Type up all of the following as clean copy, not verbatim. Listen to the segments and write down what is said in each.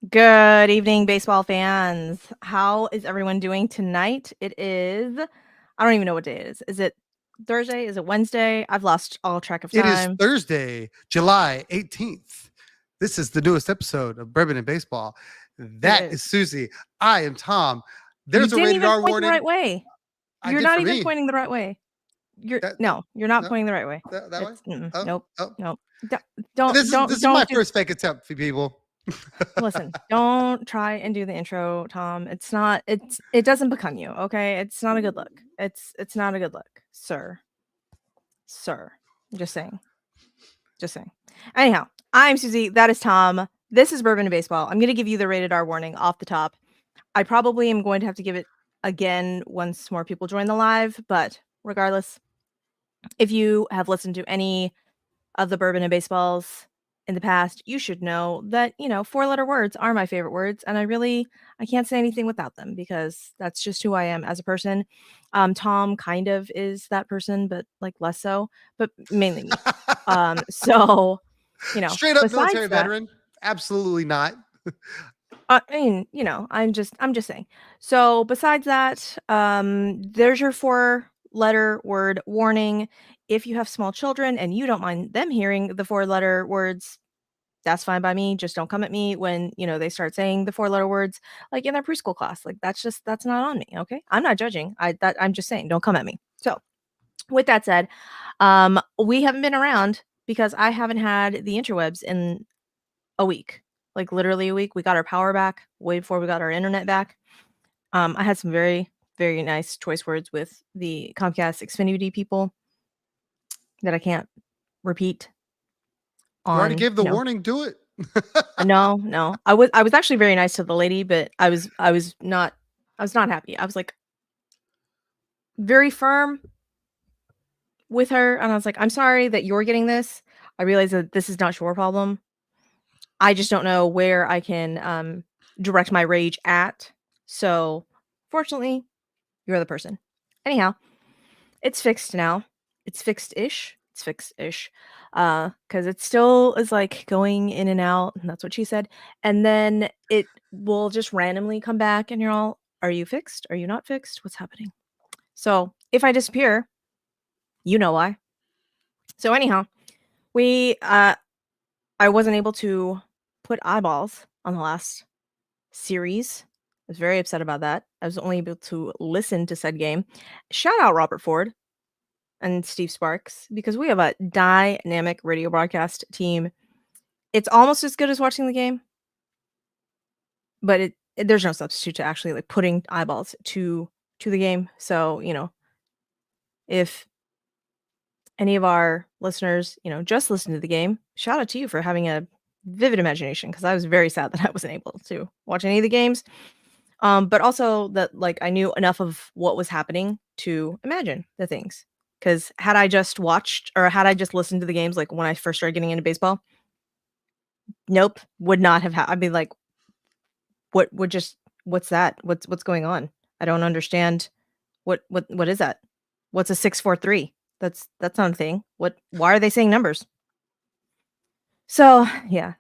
Good evening, baseball fans. How is everyone doing tonight? I don't even know what day it is. Is it Thursday? Is it Wednesday? I've lost all track of It is time. Thursday, July 18th. This is the newest episode of Bourbon and Baseball. It That is is. Susie. I am Tom. You There's a didn't rated even R point the warning. right way. I You're did not for even me. pointing the right way. You're That no, you're not no, pointing the right way. that way. It's Oh, nope, oh. nope. This is my Don't do. first fake attempt for people. Listen, don't try and do the intro, Tom. It doesn't become you, okay? It's not a good look. It's not a good look, sir. Sir. Just saying. Just saying. Anyhow, I'm Susie. That is Tom. This is Bourbon and Baseball. I'm going to give you the rated R warning off the top. I probably am going to have to give it again once more people join the live, but regardless, if you have listened to any of the Bourbon and Baseballs in the past, you should know that, four-letter words are my favorite words, and I can't say anything without them because that's just who I am as a person. Tom kind of is that person, but like less so, but mainly me. So, Straight up besides military that, veteran. Absolutely not. I mean, I'm just saying. So besides that, there's your four-letter word warning. If you have small children and you don't mind them hearing the four-letter words, that's fine by me. Just don't come at me when, they start saying the four-letter words like in their preschool class. Like that's not on me, okay? I'm not judging. I'm just saying, don't come at me. So, with that said, we haven't been around because I haven't had the interwebs in a week. Like literally a week. We got our power back way before we got our internet back. I had some very, very nice choice words with the Comcast Xfinity people that I can't repeat You already on, gave the warning. Do it. no. I was actually very nice to the lady, but I was not happy. I was like very firm with her, and I was like, "I'm sorry that you're getting this. I realize that this is not your problem. I just don't know where I can direct my rage at. So, fortunately, you're the person." Anyhow, it's fixed now. It's fixed-ish. It's fixed-ish. Because it still is like going in and out, and that's what she said. And then it will just randomly come back, and you're all, "Are you fixed? Are you not fixed? What's happening?" So if I disappear, you know why. So anyhow, we I wasn't able to put eyeballs on the last series. I was very upset about that. I was only able to listen to said game. Shout out Robert Ford and Steve Sparks because we have a dynamic radio broadcast team. It's almost as good as watching the game, but there's no substitute to actually like putting eyeballs to the game. So, if any of our listeners, just listen to the game, shout out to you for having a vivid imagination because I was very sad that I wasn't able to watch any of the games. But also that like I knew enough of what was happening to imagine the things. Because had I just watched or had I just listened to the games like when I first started getting into baseball, nope, would not have. I'd be like, what? Would just what's that? What's going on? I don't understand. What is that? What's a 643? That's not a thing. What? Why are they saying numbers? So yeah,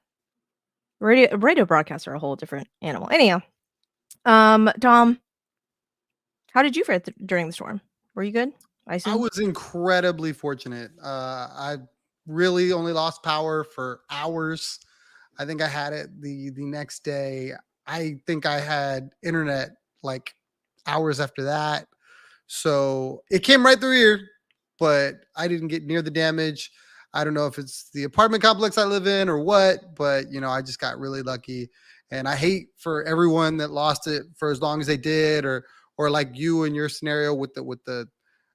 radio broadcasts are a whole different animal. Anyhow, Tom, how did you fare during the storm? Were you good? I I assume. was incredibly fortunate. I really only lost power for hours. I think I had it the next day. I think I had internet like hours after that. So it came right through here, but I didn't get near the damage. I don't know if it's the apartment complex I live in or what, but I just got really lucky. And I hate for everyone that lost it for as long as they did, or like you in your scenario with the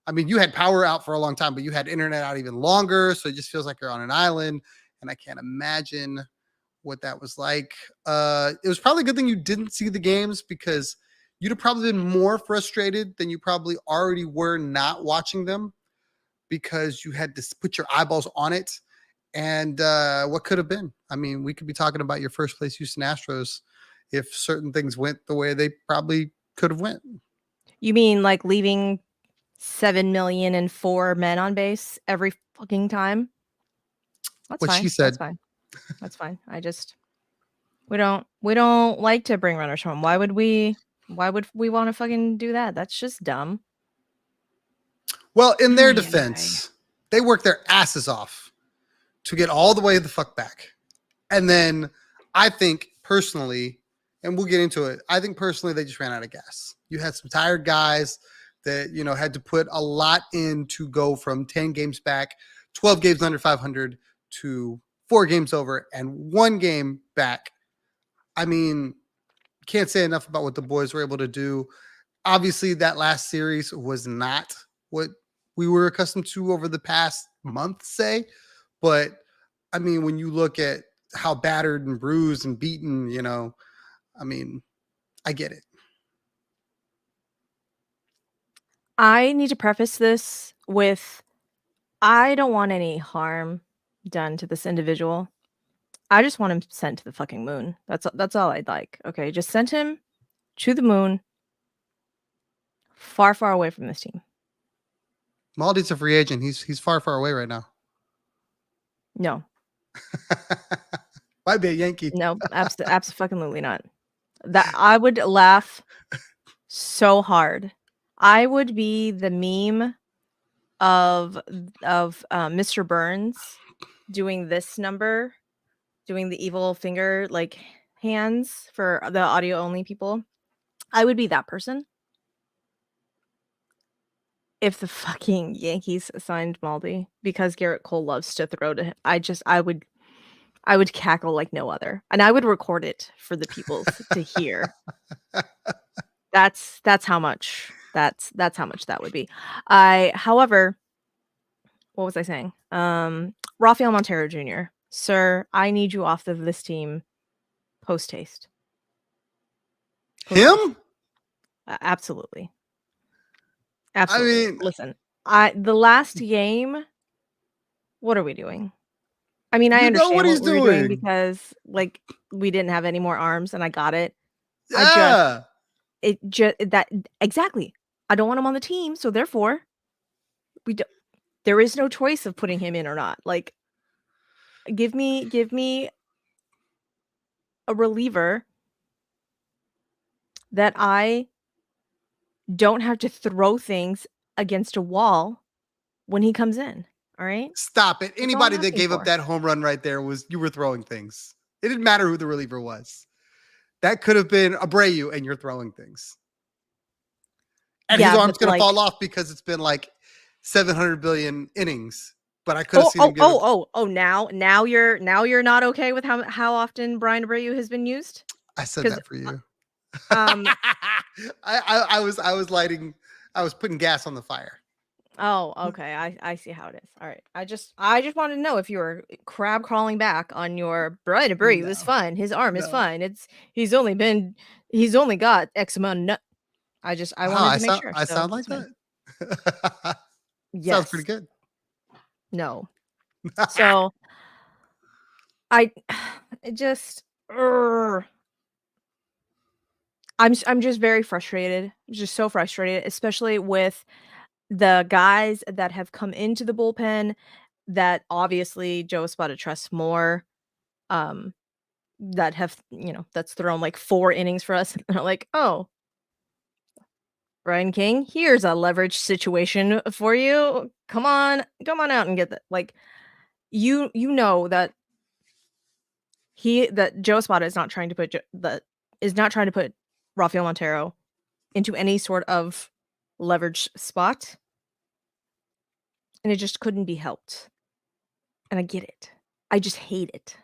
I mean, you had power out for a long time, but you had internet out even longer. So it just feels like you're on an island. And I can't imagine what that was like. It was probably a good thing you didn't see the games because you'd have probably been more frustrated than you probably already were not watching them because you had to put your eyeballs on it. And what could have been? I mean, we could be talking about your first place Houston Astros if certain things went the way they probably could have went. You mean like leaving 7,000,004 men on base every fucking time? That's What she fine. That's said. fine. That's fine. I just We don't like to bring runners home. Why would we want to fucking do that? That's just dumb. Well, in their Ay, ay, ay. defense, they work their asses off to get all the way the fuck back. And then I think personally, and we'll get into it, I think personally they just ran out of gas. You had some tired guys that, had to put a lot in to go from 10 games back, 12 games under 500 to 4 games over and 1 game back. I mean, can't say enough about what the boys were able to do. Obviously, that last series was not what we were accustomed to over the past month, say. But I mean, when you look at how battered and bruised and beaten, I mean, I get it. I need to preface this with I don't want any harm done to this individual. I just want him sent to the fucking moon. That's all I'd like. Okay, just send him to the moon, far, far away from this team. Maldi's a free agent. He's far, far away right now. No, Might be a Yankee. no, absolutely not. That I would laugh so hard. I would be the meme of Mr. Burns doing this number, doing the evil finger like hands for the audio only people. I would be that person if the fucking Yankees signed Maldi because Garrett Cole loves to throw to him. I would cackle like no other, and I would record it for the people to hear. That's how much that's how much that would be. However, what was I saying? Rafael Montero Jr. Sir, I need you off of this team post haste. Him? Absolutely. Absolutely. I mean, listen, the last game, what are we doing? I mean, I You know understand what what he's we were doing doing. because like we didn't have any more arms and I got it. yeah. That exactly. I don't want him on the team, so therefore there is no choice of putting him in or not. Like give me a reliever that I don't have to throw things against a wall when he comes in. All right? Stop it. That's all I'm Anybody that asking gave up for. that home run right there you were throwing things. It didn't matter who the reliever was. That could have been Abreu and you're throwing things. And his Yeah, arm's but going to like fall off because it's been like 700 billion innings. But I could have seen him give it. now you're not okay with how often Brian Abreu has been used? I said 'Cause that for you. um I was putting gas on the fire. oh, okay. I see how it is. All right. I just wanted to know if you were crab crawling back on your Brian Abreu is No, fine. His arm is no. fine. He's only got X amount of I Wow, wanted to make sure. I So sound like that's fine. that. Sounds pretty Yes. good. No. So I it just I'm just very frustrated. Just so frustrated, especially with the guys that have come into the bullpen that obviously Joe Espada trusts more, um, that have, that's thrown like 4 innings for us. And they're like, "Oh, Ryan King, here's a leverage situation for you. Come on out and get that." Like, you know that Joe Espada is not trying to put Rafael Montero into any sort of leverage spot, and it just couldn't be helped. And I get it. I just hate it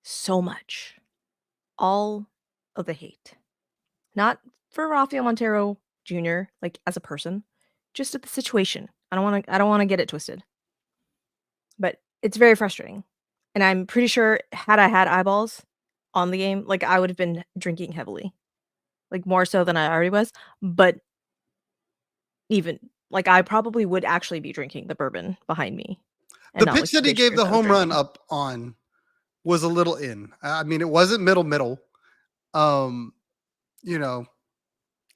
so much. All of the hate. Not for Rafael Montero Jr., like as a person, just at the situation. I don't wanna get it twisted. But it's very frustrating. And I'm pretty sure had I had eyeballs on the game, like I would have been drinking heavily. Like more so than I already was. But even like I probably would actually be drinking the bourbon behind me. And The not like pitch the that he gave pictures the I was home run drinking. up on was a little in. I mean, it wasn't middle. Um, you know,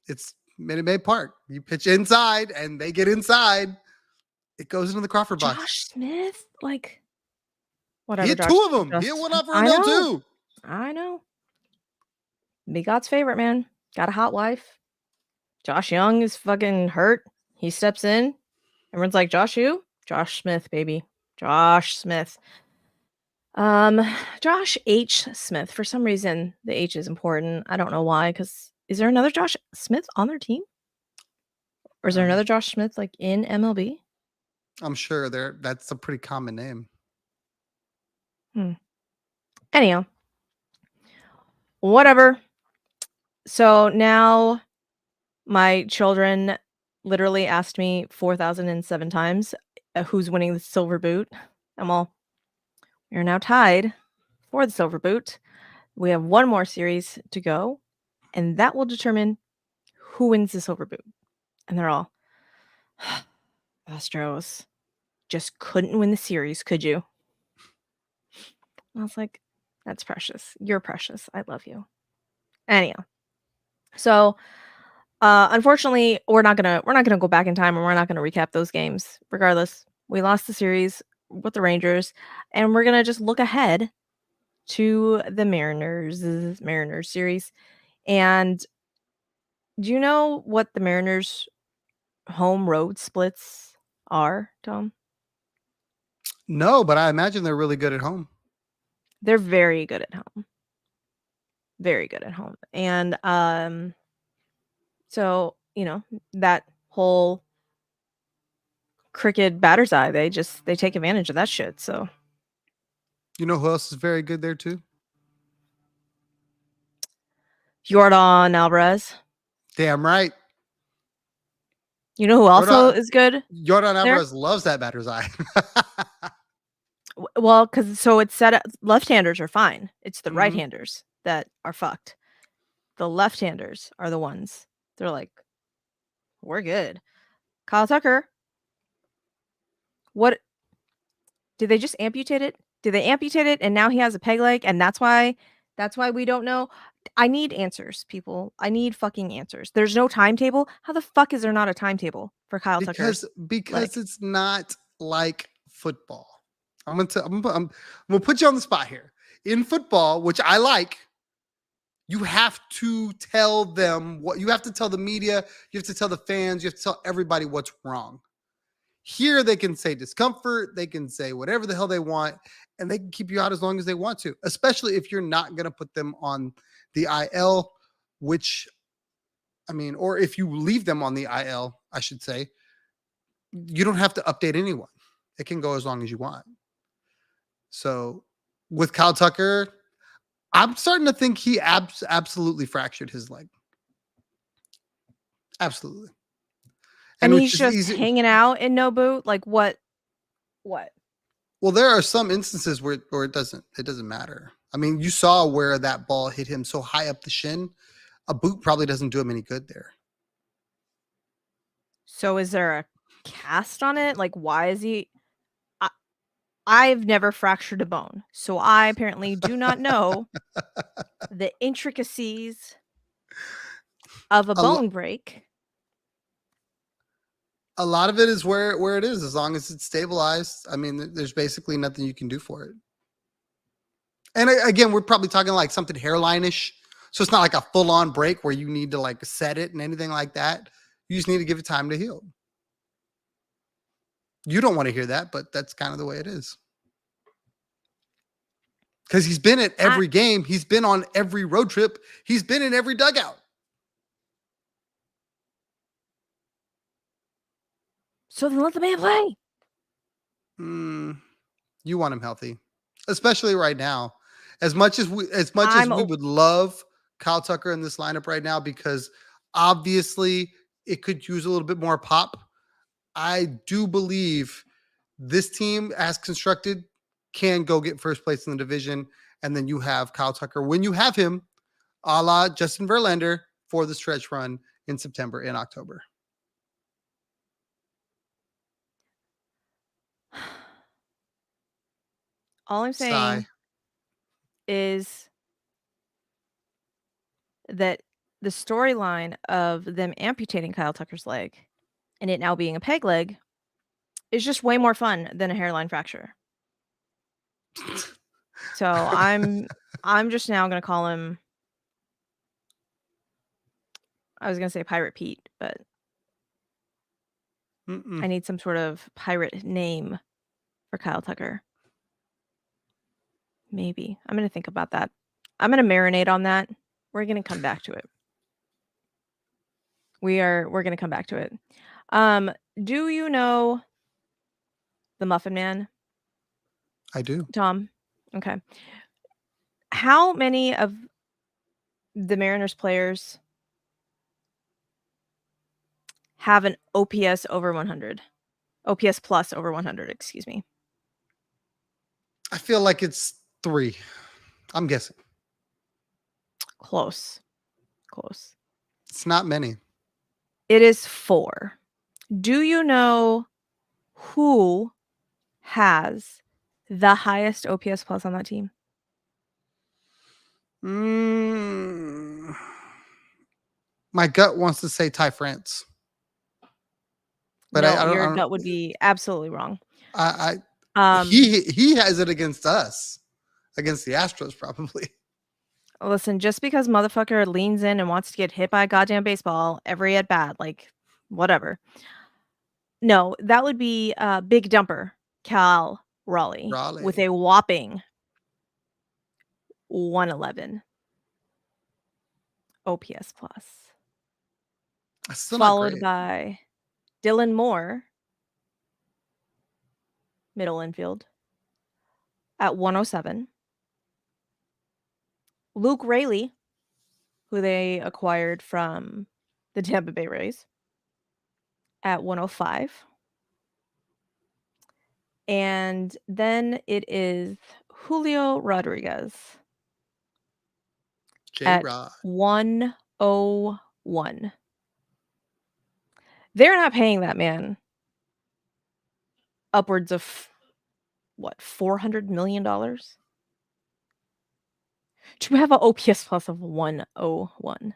it's Minute Maid Park. You pitch inside and they get inside. It goes into the Crawford box. Josh Smith? Like He whatever, hit Josh. 2 of them. He hit Just one out for a I no know. too. I know. Be God's favorite, man. Got a hot wife. Josh Young is fucking hurt. He steps in. Everyone's like, Josh who? Josh Smith, baby. Josh Smith. Um, Josh H. Smith. For some reason, the H is important. I don't know why, because is there another Josh Smith on their team? Or is there Um, another Josh Smith like in MLB? I'm sure that's a pretty common name. Anyhow, whatever. So now my children literally asked me 4,007 times who's winning the silver boot. I'm all, we are now tied for the silver boot. We have one more series to go, and that will determine who wins the silver boot. And they're all, Astros just couldn't win the series, could you? I was like, that's precious. You're precious. I love you. Anyhow, so unfortunately, we're not gonna go back in time and we're not gonna recap those games. Regardless, we lost the series with the Rangers, and we're gonna just look ahead to the Mariners series. And do you know what the Mariners home road splits are, Tom? No, but I imagine they're really good at home. They're very good at home. Very good at home. And so, that whole crooked batter's eye, they take advantage of that shit. So You know who else is very good there too? Jordan Alvarez. Damn right. You know who also Jordan, is good Jordan there? Alvarez loves that batter's eye. Well, because so it's set up, left-handers are fine. It's the Mhm. right-handers that are fucked. The left-handers are the ones. They're like, we're good. Kyle Tucker. What did they just amputate it? Did they amputate it and now he has a peg leg and that's why we don't know? I need answers, people. I need fucking answers. There's no timetable. How the fuck is there not a timetable for Kyle Tucker's Because leg? it's not like football. I'm gonna put you on the spot here. In football, which I like, you have to tell them what you have to tell the media, you have to tell the fans, you have to tell everybody what's wrong. Here they can say discomfort, they can say whatever the hell they want, and they can keep you out as long as they want to, especially if you're not going to put them on the IL, which I mean, or if you leave them on the IL, I should say, you don't have to update anyone. It can go as long as you want. So with Kyle Tucker, I'm starting to think he absolutely fractured his leg. Absolutely. And Which he's is just easy. hanging out in no boot? Like what? What? Well, there are some instances where it doesn't matter. I mean, you saw where that ball hit him so high up the shin. A boot probably doesn't do him any good there. So is there a cast on it? Like why is he I've never fractured a bone, so I apparently do not know the intricacies of a A, lo- bone break. a lot of it is where it is, as long as it's stabilized. I mean, there's basically nothing you can do for it. And again, we're probably talking like something hairline-ish. So it's not like a full-on break where you need to like set it and anything like that. You just need to give it time to heal. You don't want to hear that, but that's kind of the way it is. Because he's been at every game. He's been on every road trip. He's been in every dugout. So then let the man play. You want him healthy, especially right now. As much as we would love Kyle Tucker in this lineup right now, because obviously it could use a little bit more pop. I do believe this team, as constructed, can go get first place in the division, and then you have Kyle Tucker when you have him, a la Justin Verlander, for the stretch run in September and October. All I'm saying is that the storyline of them amputating Kyle Tucker's leg and it now being a peg leg is just way more fun than a hairline fracture. So I'm just now gonna call him. I was gonna say Pirate Pete, but Mm-mm. I need some sort of pirate name for Kyle Tucker. Maybe. I'm gonna think about that. I'm gonna marinate on that. We're gonna come back to it. We're gonna come back to it. Um, do you know the Muffin Man, I do. Tom? Okay. How many of the Mariners players have an OPS over 100? OPS plus over 100, excuse me. I feel like it's 3. I'm guessing. Close. Close. It's not many. It is 4. Do you know who has the highest OPS plus on that team? Mm, my gut wants to say Ty France, but No, I don't. your I don't. gut would be absolutely wrong. I Um, he has it against us, against the Astros probably. Listen, just because motherfucker leans in and wants to get hit by a goddamn baseball every at bat, like whatever. No, that would be Big Dumper, Cal Raleigh, with Raleigh. a whopping 111 OPS plus, That's still not followed great. by Dylan Moore, middle infield, at 107. Luke Rayleigh, who they acquired from the Tampa Bay Rays, at 105. And then it is Julio Rodriguez J at Rod. 101. They're not paying that man upwards of what, $400 million to have an OPS plus of 101.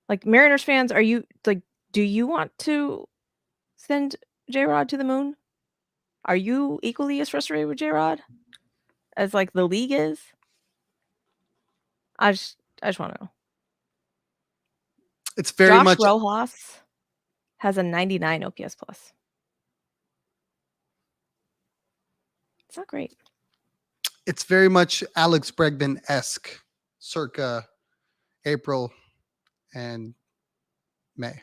Like, Mariners fans, are you like, do you want to send J Rod to the moon? Are you equally as frustrated with J Rod as like the league is? I just want to know. It's very Josh much. Rojas has a 99 OPS plus. It's not great. It's very much Alex Bregman esque, circa April and May.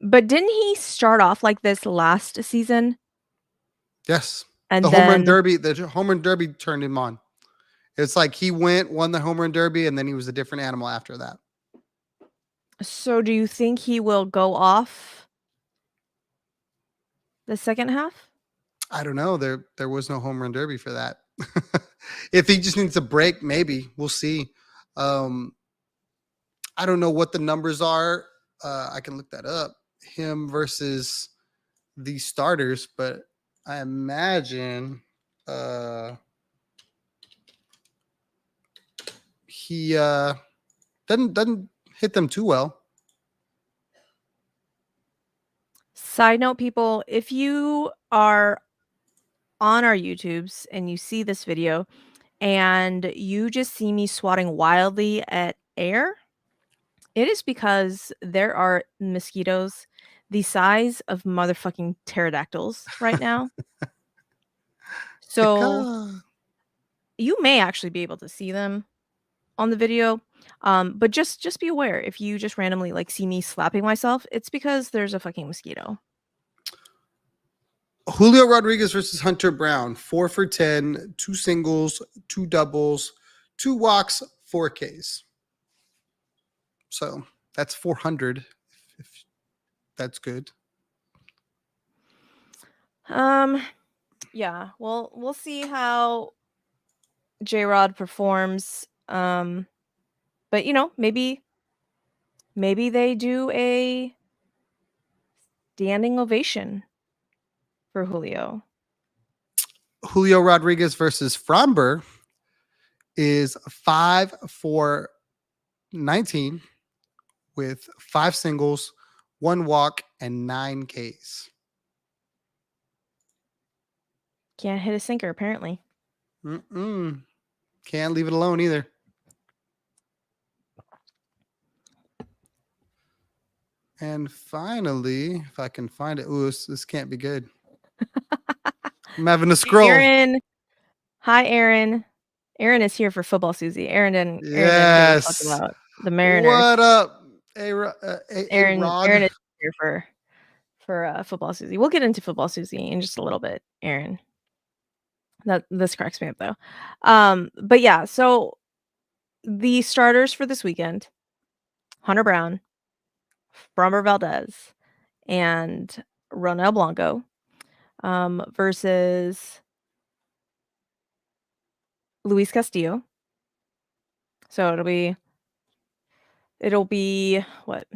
But didn't he start off like this last season? Yes, the And home run then derby. The home run derby turned him on. It's like he won the home run derby, and then he was a different animal after that. so do you think he will go off the second half? I don't know. There was no home run derby for that. If he just needs a break, maybe we'll see. Um, I don't know what the numbers are. I can look that up. Him versus the starters, but I imagine he doesn't hit them too well. Side note, people, if you are on our YouTubes and you see this video and you just see me swatting wildly at air, it is because there are mosquitoes the size of motherfucking pterodactyls right now. So Tika. you may actually be able to see them on the video. But just be aware if you just randomly like see me slapping myself, it's because there's a fucking mosquito. Julio Rodriguez versus Hunter Brown, 4 for 10, 2 singles, 2 doubles, 2 walks, 4 Ks. So that's 400. If that's good. Yeah, well, we'll see how J-Rod performs. But maybe they do a standing ovation for Julio. Julio Rodriguez versus Framber is 5 for 19 with 5 singles, 1 walk, and 9 Ks. Can't hit a sinker, apparently. Mm-mm. Can't leave it alone either. And finally, if I can find it, ooh, this can't be good. I'm having to scroll. Aaron. Hi, Aaron. Aaron is here for football, Susie. Aaron didn't give a fuck Yes. about the Mariners. What up, a Rod? Aaron is here for football, Susie. We'll get into football, Susie, in just a little bit, Aaron. This cracks me up though. But yeah, so the starters for this weekend: Hunter Brown, Framber Valdez, and Ronel Blanco, versus Luis Castillo. So it'll be what?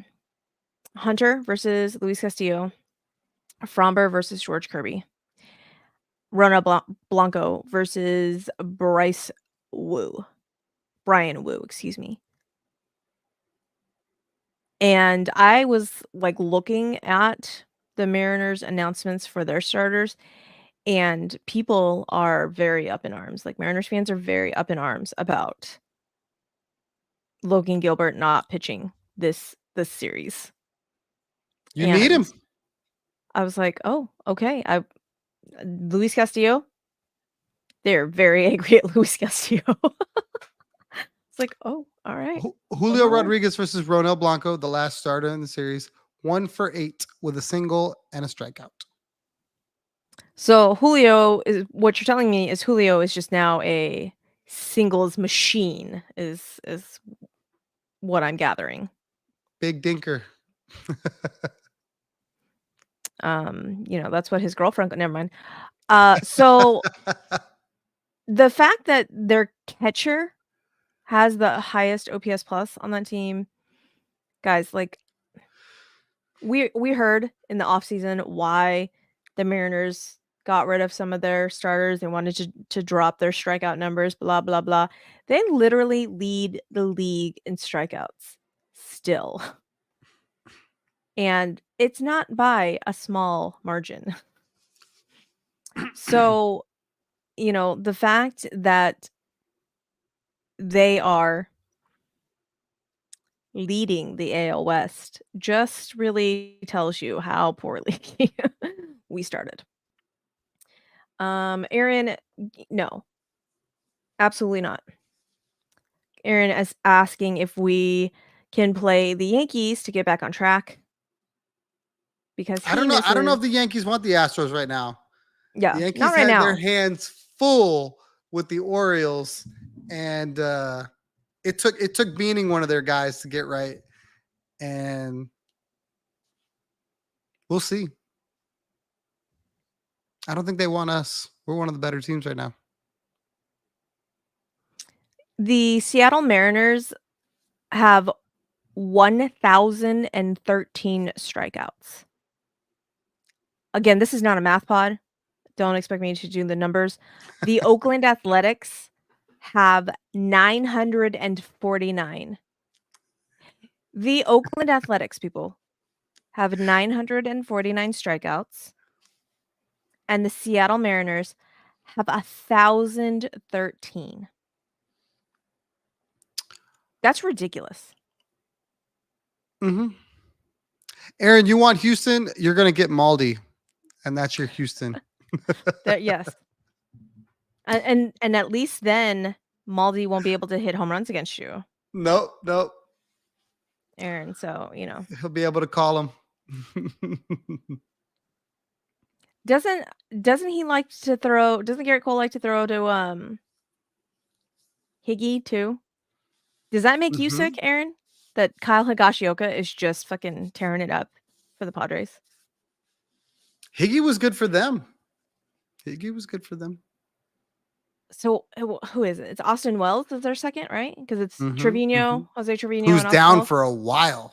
Hunter versus Luis Castillo, Framber versus George Kirby, Ronel Blanco versus Brian Wu, excuse me. And I was like looking at the Mariners announcements for their starters, and people are very up in arms. Like Mariners fans are very up in arms about Logan Gilbert not pitching this series. You need him. I was like, oh, okay. Luis Castillo. They're very angry at Luis Castillo. It's like, oh, all right. Julio Rodriguez versus Ronel Blanco, the last starter in the series, 1 for 8 with a single and a strikeout. So what you're telling me is Julio is just now a singles machine, is what I'm gathering. Big dinker. That's what his girlfriend. Never mind. So the fact that their catcher has the highest OPS plus on that team, guys, like we heard in the offseason why the Mariners got rid of some of their starters. They wanted to drop their strikeout numbers, blah, blah, blah. They literally lead the league in strikeouts still. And it's not by a small margin. So, the fact that they are leading the AL West just really tells you how poorly we started. Aaron, no, absolutely not. Aaron is asking if we can play the Yankees to get back on track. Because I don't know. I don't know if the Yankees want the Astros right now. Yeah, the Yankees not right had now. their hands full with the Orioles, and it took beating one of their guys to get right. And we'll see. I don't think they want us. We're one of the better teams right now. The Seattle Mariners have 1,013 strikeouts. Again, this is not a math pod. Don't expect me to do the numbers. The Oakland Athletics have 949. The Oakland Athletics, people, have 949 strikeouts. And the Seattle Mariners have 1,013. That's ridiculous. Mm-hmm. Aaron, you want Houston? You're going to get Maldi, and that's your Houston. Yes. And at least then Maldi won't be able to hit home runs against you. Nope. Aaron, so, He'll be able to call him. Doesn't he like to throw? Doesn't Garrett Cole like to throw to Higgy too? Does that make you sick, Aaron? That Kyle Higashioka is just fucking tearing it up for the Padres. Higgy was good for them. So who is it? It's Austin Wells is their second, right? Because it's Trevino, Jose Trevino, who's and down Wells. for a while.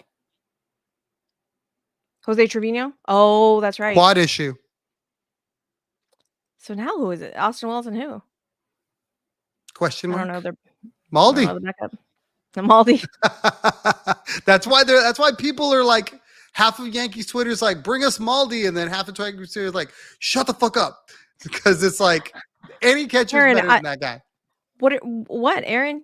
Jose Trevino? Oh, that's right. Quad issue. So now who is it? Austin Wells and who? Question mark. I don't know. They're Maldi. The backup. The Maldi. That's why people are like, half of Yankees Twitter is like, bring us Maldi, and then half of Yankees Twitter is like, shut the fuck up, because it's like Any catcher is Aaron, better than that guy. what, Aaron?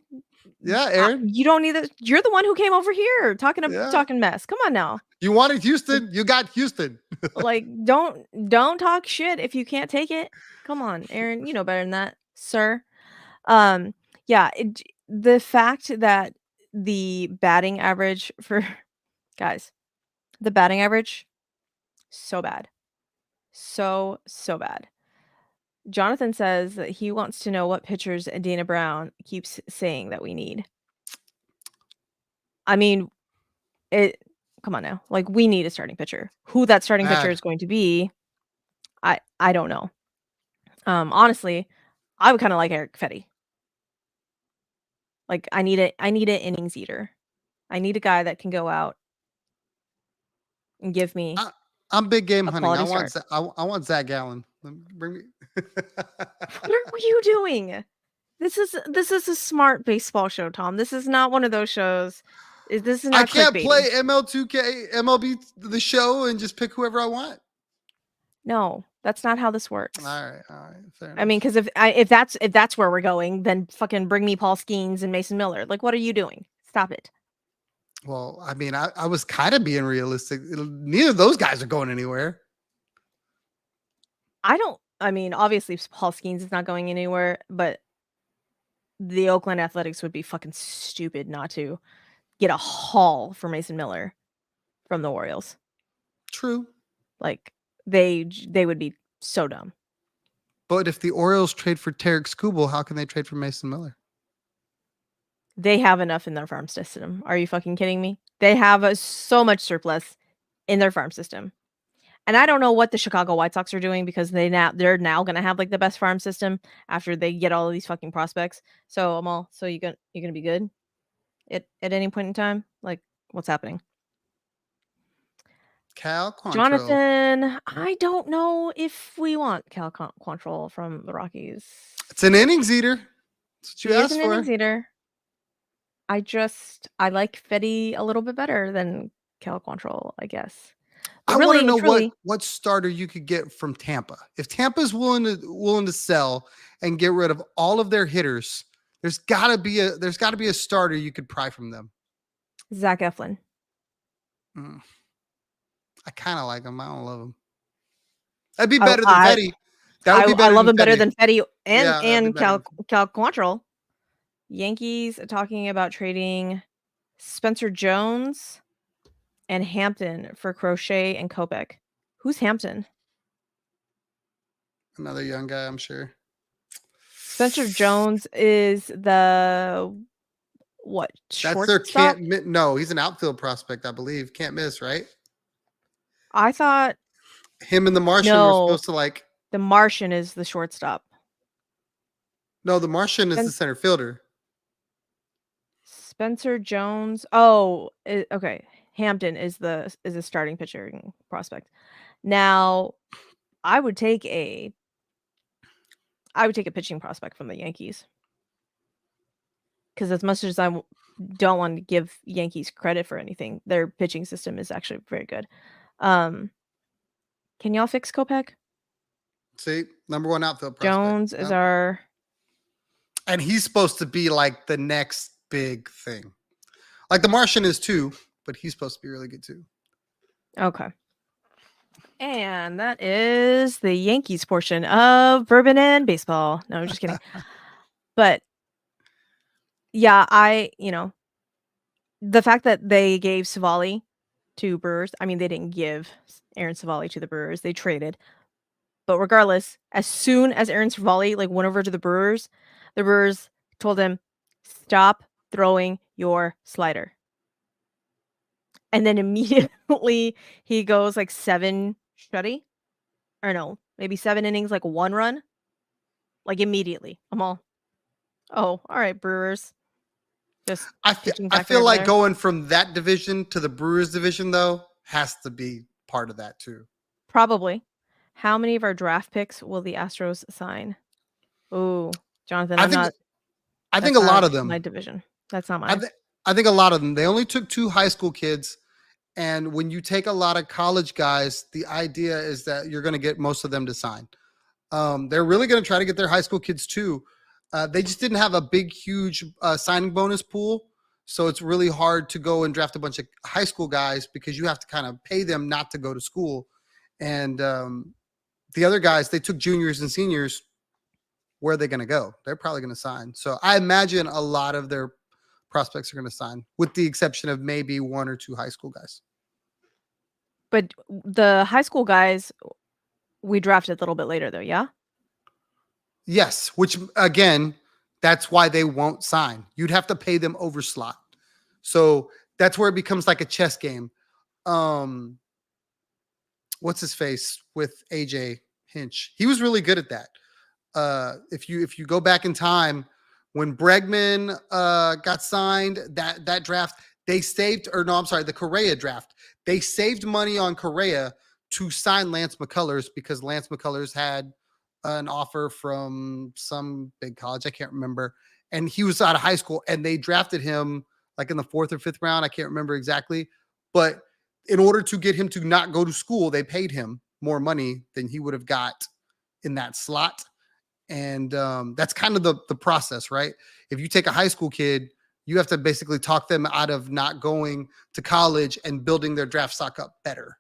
Yeah, Aaron. You don't need that. You're the one who came over here Yeah. talking mess. Come on now. You wanted Houston, you got Houston. Like, don't talk shit if you can't take it. Come on, Aaron. You know better than that, sir. Yeah. The fact that the batting average for guys, the batting average, so bad, so bad. Jonathan says that he wants to know what pitchers Dana Brown keeps saying that we need. I mean, it. Come on now, like we need a starting pitcher. Who that starting pitcher Bad. is going to be, I don't know. Honestly, I would kind of like Eric Fetty. Like I need an innings eater. I need a guy that can go out and give me I'm big game a hunting. quality start. I want Zach Gallen. Bring me. What are you doing? This is a smart baseball show, Tom. This is not one of those shows. This is not I can't clickbaity. play ML2K, MLB the show, and just pick whoever I want. No, that's not how this works. All right. Fair enough. I mean, because if that's where we're going, then fucking bring me Paul Skeens and Mason Miller. Like, what are you doing? Stop it. Well, I mean, I was kind of being realistic. Neither of those guys are going anywhere. I mean, obviously Paul Skeens is not going anywhere, but the Oakland Athletics would be fucking stupid not to get a haul for Mason Miller from the Orioles. True. Like they would be so dumb. But if the Orioles trade for Tarek Skubal, how can they trade for Mason Miller? They have enough in their farm system. Are you fucking kidding me? They have so much surplus in their farm system. And I don't know what the Chicago White Sox are doing because they're now going to have like the best farm system after they get all of these fucking prospects. So Amal, so you're going to be good at any point in time? Like what's happening? Cal Quantrill. Jonathan, I don't know if we want Cal Quantrill from the Rockies. It's an innings eater. That's what you asked an for. innings eater. I like Fetty a little bit better than Cal Quantrill, I guess. But I want to know what starter you could get from Tampa. If Tampa's willing to sell and get rid of all of their hitters, there's got to be a starter you could pry from them. Zach Eflin. I kind of like him. I don't love him. That'd be better than Fetty. That would be better. I love him better than Fetty and Cal Quantrill. Yankees talking about trading Spencer Jones and Hampton for Crochet and Kopech. Who's Hampton? Another young guy, I'm sure. Spencer Jones is the what? That's their can't. No, he's an outfield prospect, I believe. Can't miss, right? I thought him and the Martian were supposed to like. The Martian is the shortstop. No, the Martian is the center fielder. Spencer Jones. Oh, okay. Hampton is a starting pitcher prospect. Now, I would take a pitching prospect from the Yankees. Because as much as I don't want to give Yankees credit for anything, their pitching system is actually very good. Can y'all fix Kopech? See, number one outfield prospect. Jones is our... And he's supposed to be like the next big thing. Like the Martian is too, but he's supposed to be really good too. Okay. And that is the Yankees portion of Bourbon and Baseball. No, I'm just kidding. But yeah, the fact that they gave Savali to Brewers, I mean, they didn't give Aaron Savali to the Brewers. They traded. But regardless, as soon as Aaron Savali went over to the Brewers told him, stop throwing your slider. And then immediately he goes 7 shutty. Or no, maybe 7 innings, 1 run. Immediately. I'm all, oh, all right, Brewers. Just I feel like there. Going from that division to the Brewers division, though, has to be part of that, too. Probably. How many of our draft picks will the Astros sign? Oh, Jonathan, I think a lot of them. My division. That's not mine. I think a lot of them. They only took 2 high school kids. And when you take a lot of college guys, the idea is that you're going to get most of them to sign. They're really going to try to get their high school kids too. They just didn't have a big, huge signing bonus pool. So it's really hard to go and draft a bunch of high school guys because you have to kind of pay them not to go to school. And the other guys, they took juniors and seniors. Where are they going to go? They're probably going to sign. So I imagine a lot of their prospects are going to sign, with the exception of maybe one or two high school guys. But the high school guys, we drafted a little bit later, though. Yeah. Yes, which again, that's why they won't sign. You'd have to pay them over slot. So that's where it becomes like a chess game. What's his face with AJ Hinch? He was really good at that. If you go back in time when Bregman got signed, that draft, they saved, or no, I'm sorry, the Correa draft. They saved money on Correa to sign Lance McCullers because Lance McCullers had an offer from some big college. I can't remember. And he was out of high school and they drafted him like in the 4th or 5th round. I can't remember exactly. But in order to get him to not go to school, they paid him more money than he would have got in that slot. And that's kind of the process, right? If you take a high school kid, you have to basically talk them out of not going to college and building their draft stock up better.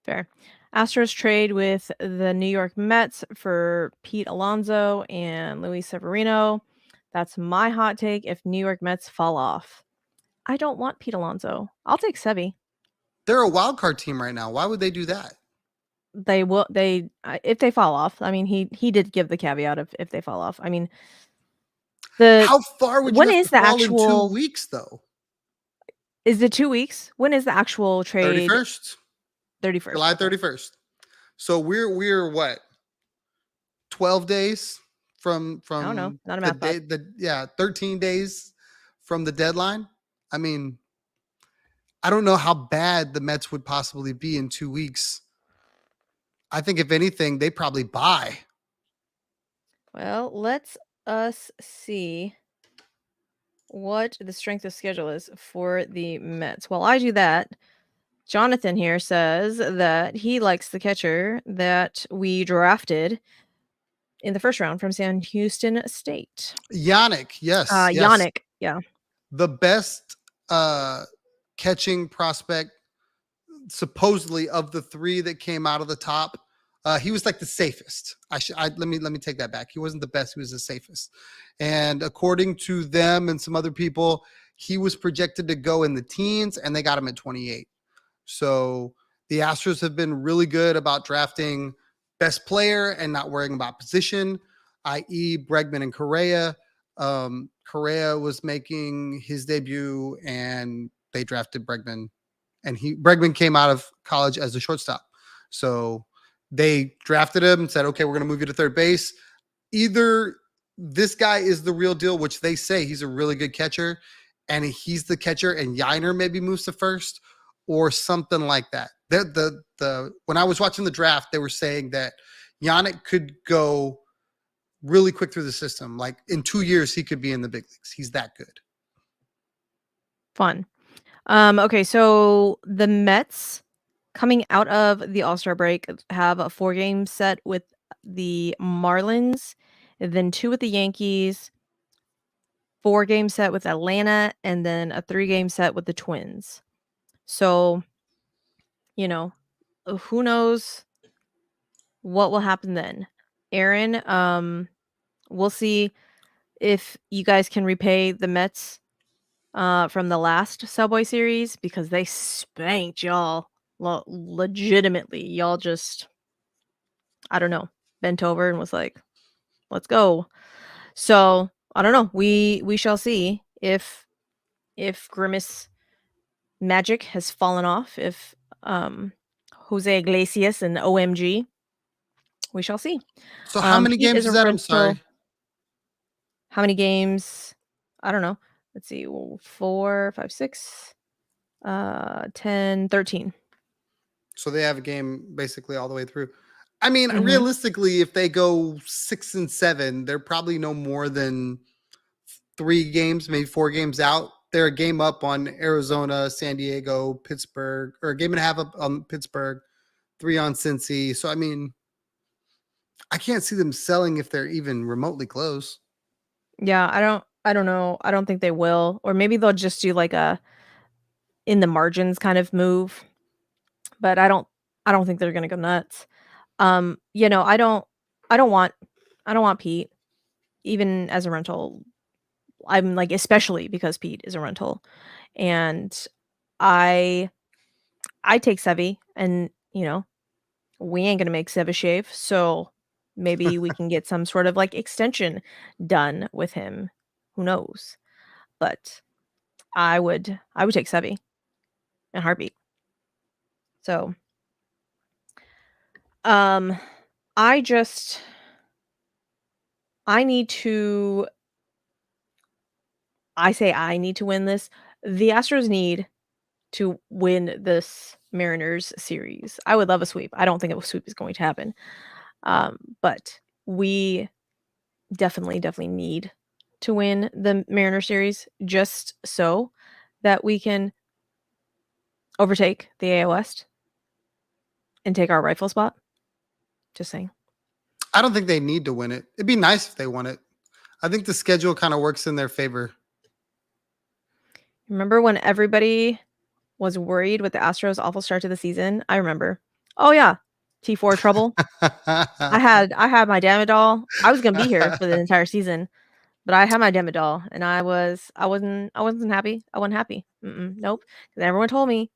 Fair. Astros trade with the New York Mets for Pete Alonso and Luis Severino. That's my hot take. If New York Mets fall off, I don't want Pete Alonso. I'll take Sevy. They're a wild card team right now. Why would they do that? They will. They if they fall off. I mean, he did give the caveat of if they fall off. I mean, how far would you when have is to the fall actual in 2 weeks though? Is it 2 weeks? When is the actual trade? 31st. 31st. July 31st. So we're what? 12 days from I don't know. Not a the math day, 13 days from the deadline. I mean, I don't know how bad the Mets would possibly be in 2 weeks. I think if anything, they probably buy. Well, let's us see what the strength of schedule is for the Mets. While I do that, Jonathan here says that he likes the catcher that we drafted in the first round from San Houston State. Yannick, yes. Yannick, yeah. The best catching prospect, supposedly, of the 3 that came out of the top. He was like the safest. Let me take that back. He wasn't the best. He was the safest. And according to them and some other people, he was projected to go in the teens, and they got him at 28. So the Astros have been really good about drafting best player and not worrying about position, i.e. Bregman and Correa. Correa was making his debut, and they drafted Bregman. And Bregman came out of college as a shortstop. So they drafted him and said, okay, we're going to move you to third base. Either this guy is the real deal, which they say he's a really good catcher, and he's the catcher, and Yiner maybe moves to first, or something like that. When I was watching the draft, they were saying that Yannick could go really quick through the system. Like in 2 years, he could be in the big leagues. He's that good. Fun. Okay, so the Mets, coming out of the All-Star break, have a 4-game set with the Marlins, and then 2 with the Yankees, 4-game set with Atlanta, and then a 3-game set with the Twins. So, who knows what will happen then. Aaron, we'll see if you guys can repay the Mets from the last Subway Series, because they spanked y'all. Legitimately, y'all just, I don't know, bent over and was like, let's go. So I don't know, we shall see if Grimace magic has fallen off, if Jose Iglesias and OMG, we shall see. So how many games is that? I'm sorry. How many games? I don't know. Let's see. 4, 5, 6, 10, 13. So they have a game basically all the way through. I mean, realistically, if they go 6 and 7, they're probably no more than 3 games, maybe 4 games out. They're a game up on Arizona, San Diego, Pittsburgh, or a game and a half up on Pittsburgh. 3 on Cincy. So I mean, I can't see them selling if they're even remotely close. Yeah, I don't know. I don't think they will. Or maybe they'll just do like a in the margins kind of move, but I don't think they're gonna go nuts. You know, I don't want I don't want Pete, even as a rental. I'm like, especially because Pete is a rental. And I I take Sevi and, we ain't gonna make Seva shave, so maybe we can get some sort of like extension done with him. Who knows? But I would take Sevi in a heartbeat. So um I just I need to I say I need to win this. The Astros need to win this Mariners series. I would love a sweep. I don't think a sweep is going to happen. But we definitely need to win the Mariner series just so that we can overtake the AL West and take our rightful spot. Just saying. I don't think they need to win it. It'd be nice if they won it. I think the schedule kind of works in their favor. Remember when everybody was worried with the Astros' awful start to the season? I remember. Oh yeah, T4 trouble. I had my Damodol. I was gonna be here for the entire season, but I had my Damodol, and I wasn't happy. I wasn't happy. Nope. 'Cause everyone told me,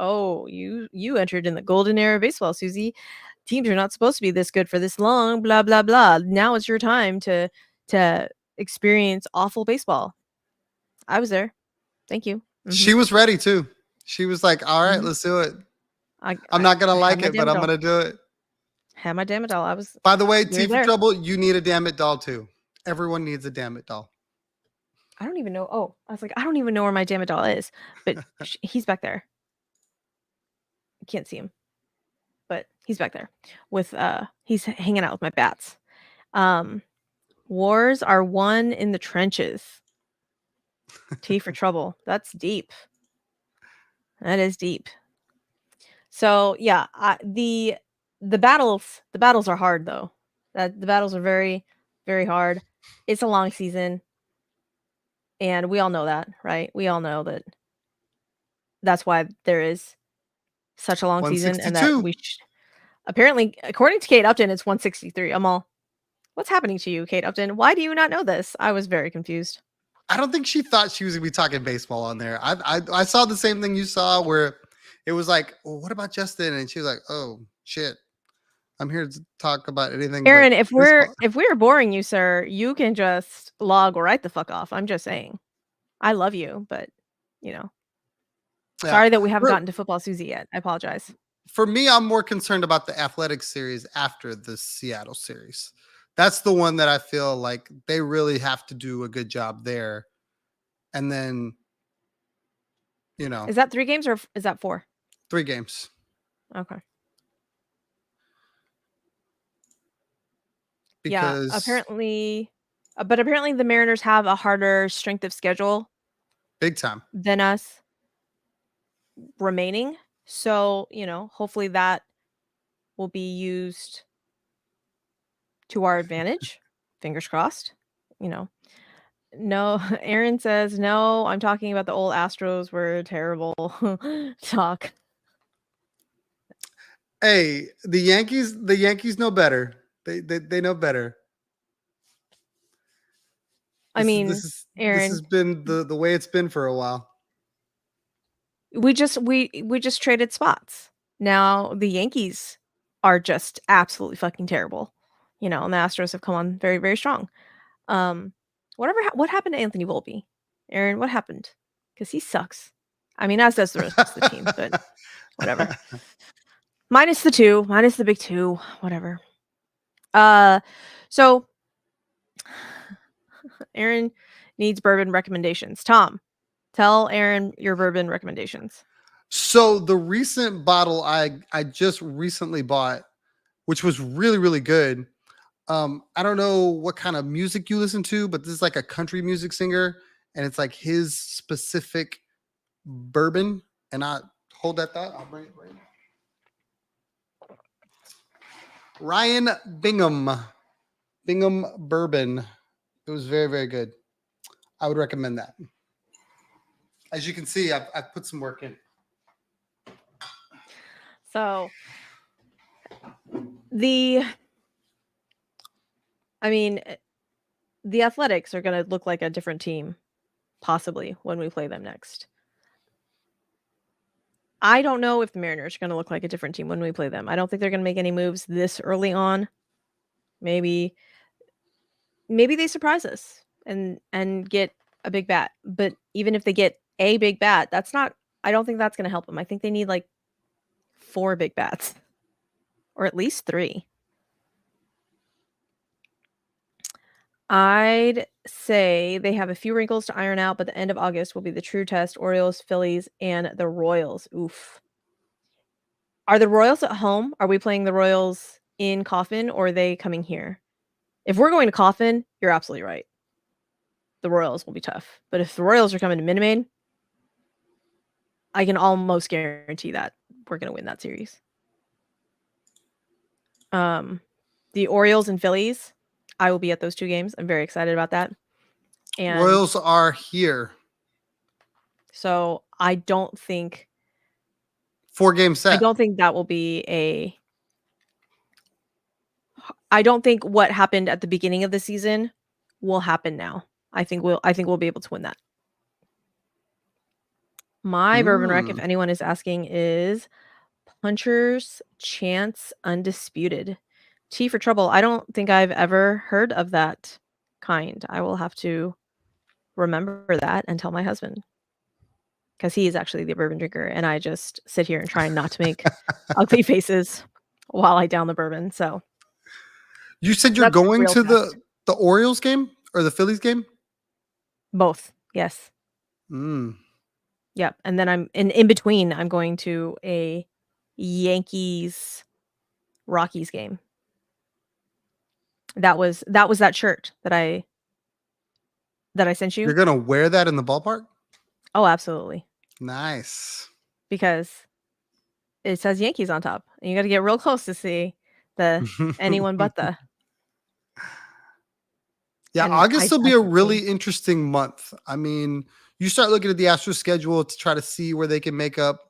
oh, you entered in the golden era of baseball, Susie. Teams are not supposed to be this good for this long. Blah blah blah. Now it's your time to experience awful baseball. I was there. Thank you. She was ready too. She was like, all right, Mhm. let's do it. I I'm I not going to I had like my it, but I'm Damodol. going to do it. Had my Damodol. By the way, We T were for there. Trouble, you need a damn it doll too. Everyone needs a damn it doll. I don't even know. Oh, I was like, I don't even know where my Damodol is, but he's back there. I can't see him, but he's back there with he's hanging out with my bats. Um Wars are won in the trenches. T for trouble. That's deep. That is deep. So yeah, the battles are hard though. That the battles are very very hard. It's a long season, and we all know that, right? We all know that that's why there is such a long season, and that 162. apparently, according to Kate Upton, it's 163. I'm all, what's happening to you, Kate Upton? Why do you not know this? I was very confused. I don't think she thought she was going to be talking baseball on there. I saw the same thing you saw where it was like, well, what about Justin? And she was like, oh, shit. I'm here to talk about anything but Aaron, if we're baseball. if we're boring you, sir, you can just log right the fuck off. I'm just saying. I love you, but you know, Yeah. sorry that we haven't For, gotten to football Susie yet. I apologize. for me, I'm more concerned about the athletic series after the Seattle series. That's the one that I feel like they really have to do a good job there. And then, Is that 3 games or is that 4? 3 games. Okay. Yeah, Because apparently but apparently the Mariners have a harder strength of schedule big time. than us remaining. So, hopefully that will be used to our advantage. Fingers crossed. You know. No, Aaron says, "No, I'm talking about the old Astros were terrible." Talk. Hey, the Yankees know better. They know better. I mean, This Aaron, has been the way it's been for a while. we just traded spots. Now the Yankees are just absolutely fucking terrible. And the Astros have come on very, very strong. Um, what happened to Anthony Volpe? Aaron, what happened? Because he sucks. I mean, as does the rest of the team, but whatever. Minus the 2, minus the big 2, whatever. So Aaron needs bourbon recommendations. Tom, tell Aaron your bourbon recommendations. So the recent bottle I just recently bought, which was really really good. I don't know what kind of music you listen to, but this is like a country music singer, and it's like his specific bourbon. And I hold that thought. I'll bring it right now. Ryan Bingham. Bingham bourbon. It was very, very good. I would recommend that. As you can see, I've put some work in. So the Athletics are going to look like a different team, possibly, when we play them next. I don't know if the Mariners are going to look like a different team when we play them. I don't think they're going to make any moves this early on. Maybe they surprise us and get a big bat. But even if they get a big bat, I don't think that's going to help them. I think they need like 4 big bats or at least 3. I'd say they have a few wrinkles to iron out, but the end of August will be the true test. Orioles, Phillies, and the Royals. Oof. Are the Royals at home? Are we playing the Royals in Coffin, or are they coming here? If we're going to Coffin, you're absolutely right. The Royals will be tough. But if the Royals are coming to Minute Maid, I can almost guarantee that we're going to win that series. The Orioles and Phillies, I will be at those 2 games. I'm very excited about that. And Royals are here. So I don't think 4-game set. I don't think that will be I don't think what happened at the beginning of the season will happen now. I think we'll be able to win that. My bourbon rec, if anyone is asking, is Puncher's Chance Undisputed. Tea for Trouble. I don't think I've ever heard of that kind. I will have to remember that and tell my husband, because he is actually the bourbon drinker, and I just sit here and try not to make ugly faces while I down the bourbon. So you said you're going to the Orioles game or the Phillies game? Both, yes. Yep. And then I'm in between. I'm going to a Yankees Rockies game. That was that shirt that I sent you. You're gonna wear that in the ballpark? Oh, absolutely. Nice. Because it says Yankees on top, and you got to get real close to see the anyone but the. Yeah, August will be a really interesting month. I mean, you start looking at the Astros schedule to try to see where they can make up,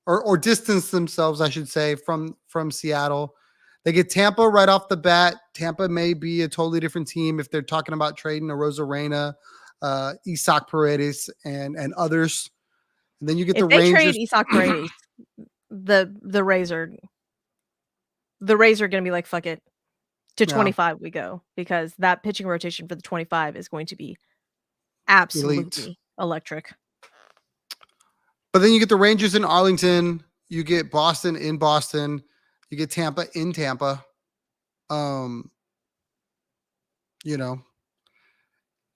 or distance themselves, I should say, from Seattle. They get Tampa right off the bat. Tampa may be a totally different team if they're talking about trading a Rosarena, Isaac Paredes, and others. And then you get the Rangers. If they trade Isaac Paredes, the Rays are going to be like, fuck it. To 25 we go, because that pitching rotation for the 25 is going to be absolutely electric. But then you get the Rangers in Arlington, you get Boston in Boston, you get Tampa in Tampa.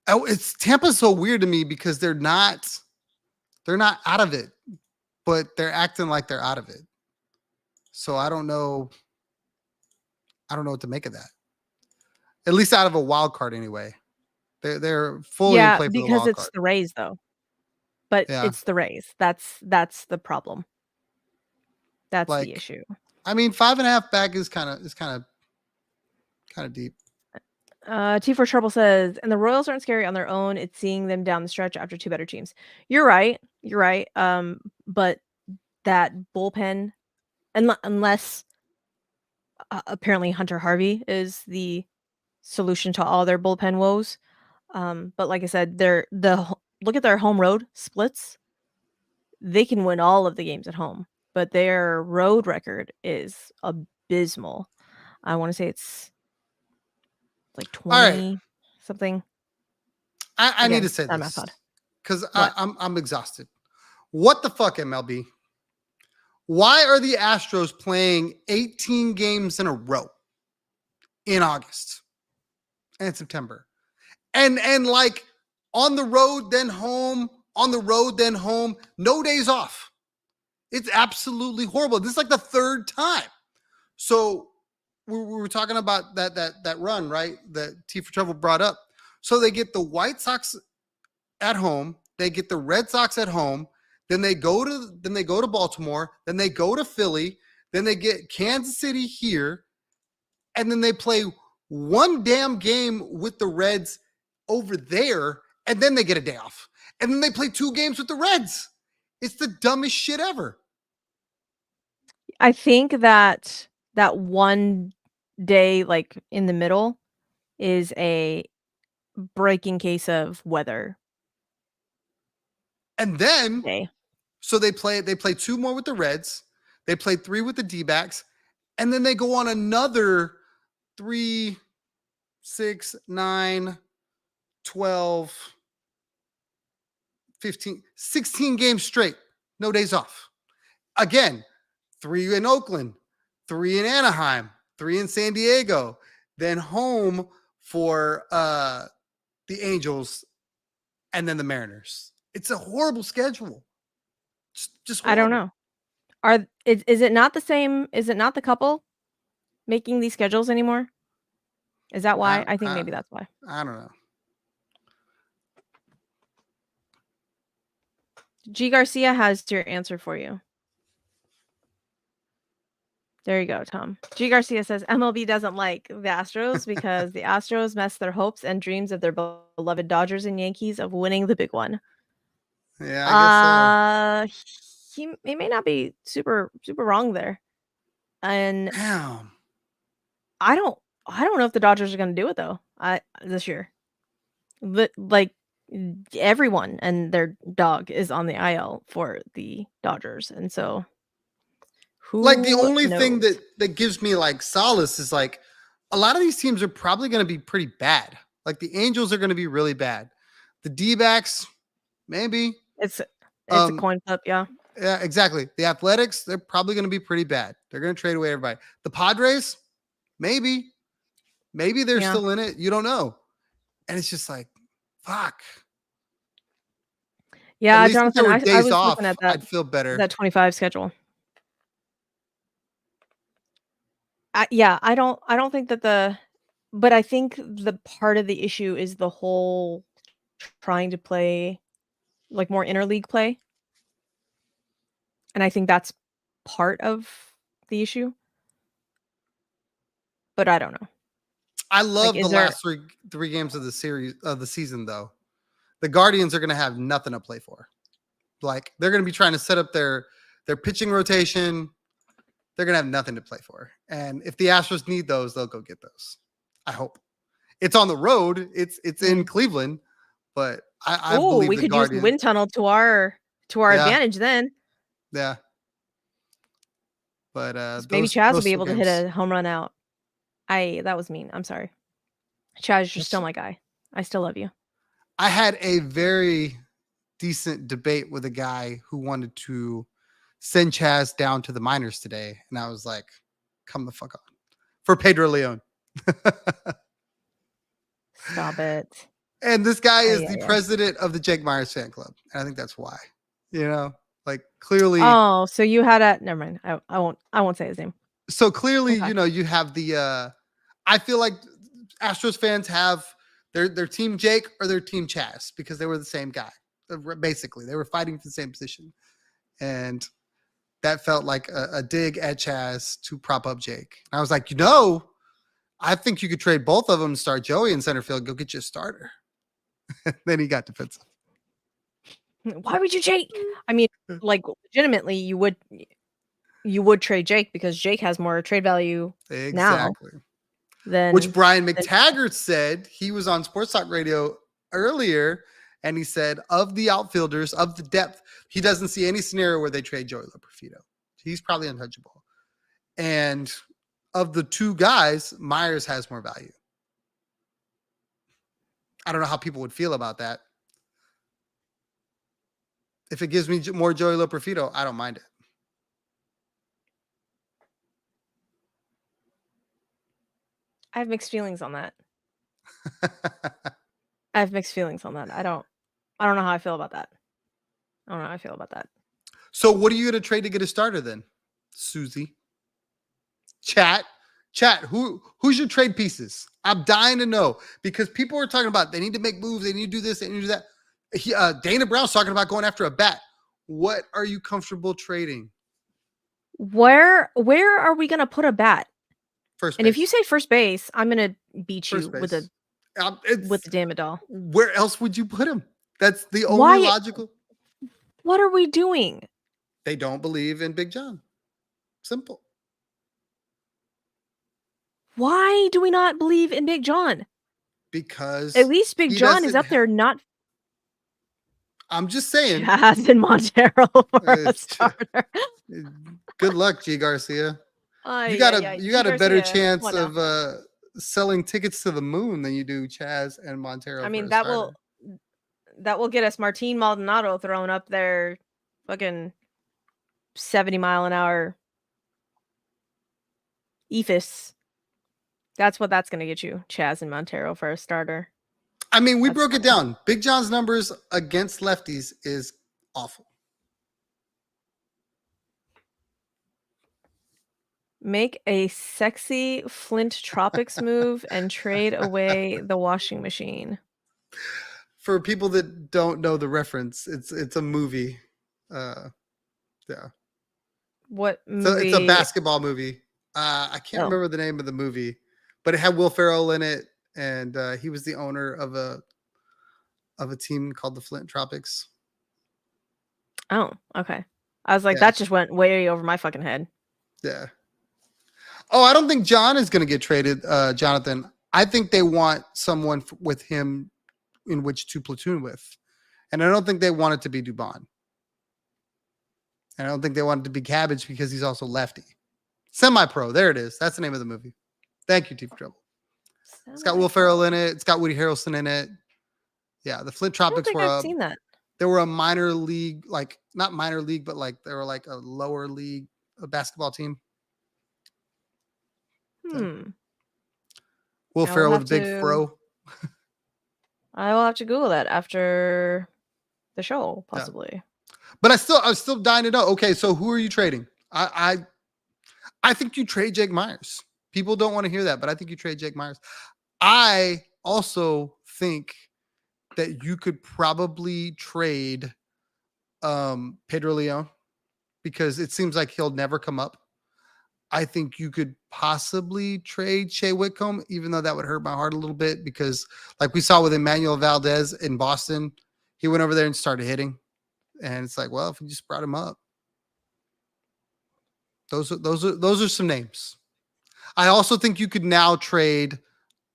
It's Tampa's so weird to me because they're not out of it, but they're acting like they're out of it. So I don't know what to make of that. At least out of a wild card, anyway. They're fully in play for the wild card. Because it's the Rays, though. But it's the Rays. That's the problem. That's the issue. I mean, 5.5 back is kind of deep. T for Trouble says, and the Royals aren't scary on their own. It's seeing them down the stretch after 2 better teams. You're right. But that bullpen, unless apparently Hunter Harvey is the solution to all their bullpen woes. But like I said, look at their home road splits. They can win all of the games at home, but their road record is abysmal. I want to say it's like 20 something. I need to say this because I'm exhausted. What the fuck, MLB? Why are the Astros playing 18 games in a row in August and September? And like on the road, then home, on the road, then home, no days off. It's absolutely horrible. This is like the 3rd time. So we were talking about that run, right? That T for Trouble brought up. So they get the White Sox at home, they get the Red Sox at home, then they go to Baltimore, then they go to Philly, then they get Kansas City here, and then they play one damn game with the Reds over there, and then they get a day off. And then they play 2 games with the Reds. It's the dumbest shit ever. I think that that one day, like, in the middle is a breaking case of weather And then, day. so they play 2 more with the Reds. They play 3 with the D-backs. And then they go on another 3, 6, 9, 12, 15, 16 games straight. No days off. Again, 3 in Oakland, 3 in Anaheim, 3 in San Diego, then home for the Angels and then the Mariners. It's a horrible schedule. Just I don't horrible. know. Is it not the same? Is it not the couple making these schedules anymore? Is that why? I think maybe that's why. I don't know. G Garcia has your answer for you. There you go, Tom. G Garcia says MLB doesn't like the Astros because the Astros mess their hopes and dreams of their beloved Dodgers and Yankees of winning the big one. Yeah, I guess so. He may not be super wrong there. And Damn. I don't know if the Dodgers are going to do it though. This year. Like everyone and their dog is on the IL for the Dodgers, and so Like the only knows? thing that gives me like solace is like a lot of these teams are probably going to be pretty bad. Like the Angels are going to be really bad. The D-backs, maybe. It's a coin flip, yeah. Yeah, exactly. The Athletics, they're probably going to be pretty bad. They're going to trade away everybody. The Padres, maybe they're still in it. You don't know. And it's just like, fuck. Yeah, At least if Jonathan, there were I days was off, looking at that I'd feel better. that 25 schedule. Yeah, I don't think that but I think the part of the issue is the whole trying to play like more interleague play. And I think that's part of the issue. But I don't know. I love Like, the last three games of the series of the season, though. The Guardians are going to have nothing to play for. Like they're going to be trying to set up their pitching rotation. They're going to have nothing to play for. And if the Astros need those, they'll go get those. I hope. It's on the road. It's in Cleveland, but I believe we the could Guardians. use the wind tunnel to our advantage then. Yeah. But maybe Chaz will be able to hit a home run out. That was mean. I'm sorry. Chaz, you're still my guy. I still love you. I had a very decent debate with a guy who wanted to send Chaz down to the minors today. And I was like, come the fuck on. For Pedro Leon. Stop it. And this guy is the president of the Jake Myers fan club. And I think that's why. You know, like clearly. Oh, so you had a never mind. I won't say his name. So clearly, you know, you have the I feel like Astros fans have their team Jake or their team Chaz because they were the same guy. Basically, they were fighting for the same position. And that felt like a dig at Chaz to prop up Jake. And I was like, I think you could trade both of them and start Joey in center field. Go get you a starter. Then he got defensive. Why would you Jake? I mean, like legitimately, you would trade Jake because Jake has more trade value now. Which Brian McTaggart said. He was on Sports Talk Radio earlier, and he said of the outfielders, of the depth, he doesn't see any scenario where they trade Joey Loperfido. He's probably untouchable. And of the two guys, Myers has more value. I don't know how people would feel about that. If it gives me more Joey Loperfido, I don't mind it. I have mixed feelings on that. I have mixed feelings on that. I don't know how I feel about that. I don't know how I feel about that. So what are you going to trade to get a starter then, Susie? Chat, who's your trade pieces? I'm dying to know because people are talking about they need to make moves, they need to do this, they need to do that. Dana Brown's talking about going after a bat. What are you comfortable trading? Where are we going to put a bat? First And if you base. say first base, I'm gonna beat you First with base. the It's damn doll. where else would you put him? That's the only Why? logical. What are we doing? They don't believe in Big John. Simple. Why do we not believe in Big John? At Because least Big he John is doesn't. up there, not I'm just saying. Chaz and Montero for uh, a starter. Good luck, G Garcia. You got Ay, a ay, you G got a better Garcia, come chance on now. of selling tickets to the moon than you do Chaz and Montero I for mean, a starter. that will get us Martin Maldonado thrown up there, fucking 70-mile-an-hour ephus. That's what that's gonna get you, Chaz and Montero for a starter. I mean, we That's broke it funny. down. Big John's numbers against lefties is awful. Make a sexy Flint Tropics move and trade away the washing machine. For people that don't know the reference, it's a movie. Yeah. What So it's a movie? basketball movie. I can't Oh, remember the name of the movie, but it had Will Ferrell in it, and he was the owner of a team called the Flint Tropics. oh, okay. I was like, Yeah, that just went way over my fucking head. yeah. Oh, I don't think John is going to get traded, Jonathan. I think they want someone with him in which to platoon with, and I don't think they want it to be Dubon. And I don't think they want it to be Cabbage because he's also lefty. Semi-pro. There it is. That's the name of the movie. Thank you, T for Trouble. It's got Will Ferrell in it. It's got Woody Harrelson in it. Yeah, the Flint I don't Tropics think were I've seen that. they were a minor league, like not minor league, but like they were like a lower league basketball team. Hmm. Will I will Ferrell with have a big to. fro. I will have to Google that after the show, Yeah. possibly. But I was still dying to know. Okay, so who are you trading? I think you trade Jake Myers. People don't want to hear that, but I think you trade Jake Myers. I also think that you could probably trade Pedro Leon because it seems like he'll never come up. I think you could possibly trade Shea Whitcomb, even though that would hurt my heart a little bit because, like we saw with Emmanuel Valdez in Boston, he went over there and started hitting, and it's like, well, if we just brought him up, those are some names. I also think you could now trade,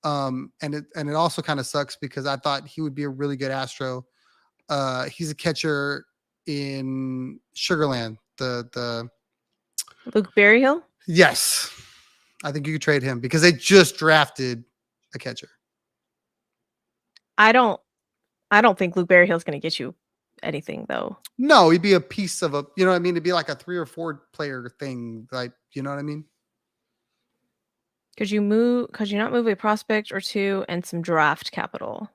and it also kind of sucks because I thought he would be a really good Astro. He's a catcher in Sugarland. The Luke Berryhill? Yes, I think you could trade him because they just drafted a catcher. I don't think Luke Berryhill's going to get you anything though. No, he'd be a piece of you know what I mean? It'd be like a 3 or 4 player thing, like, you know what I mean? Could you not move a prospect or two and some draft capital?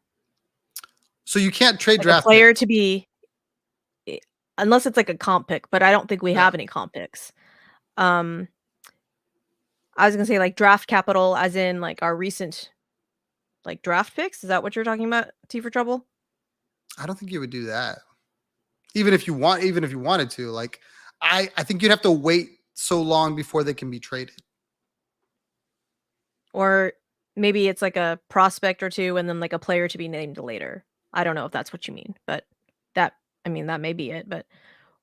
So you can't trade Like a draft player picks. to be, unless it's like a comp pick, but I don't think we have any comp picks. I was gonna say like draft capital, as in like our recent like draft picks. Is that what you're talking about, T for Trouble? I don't think you would do that. Even if you wanted to. Like, I think you'd have to wait so long before they can be traded. Or maybe it's like a prospect or two and then like a player to be named later. I don't know if that's what you mean, but that may be it. But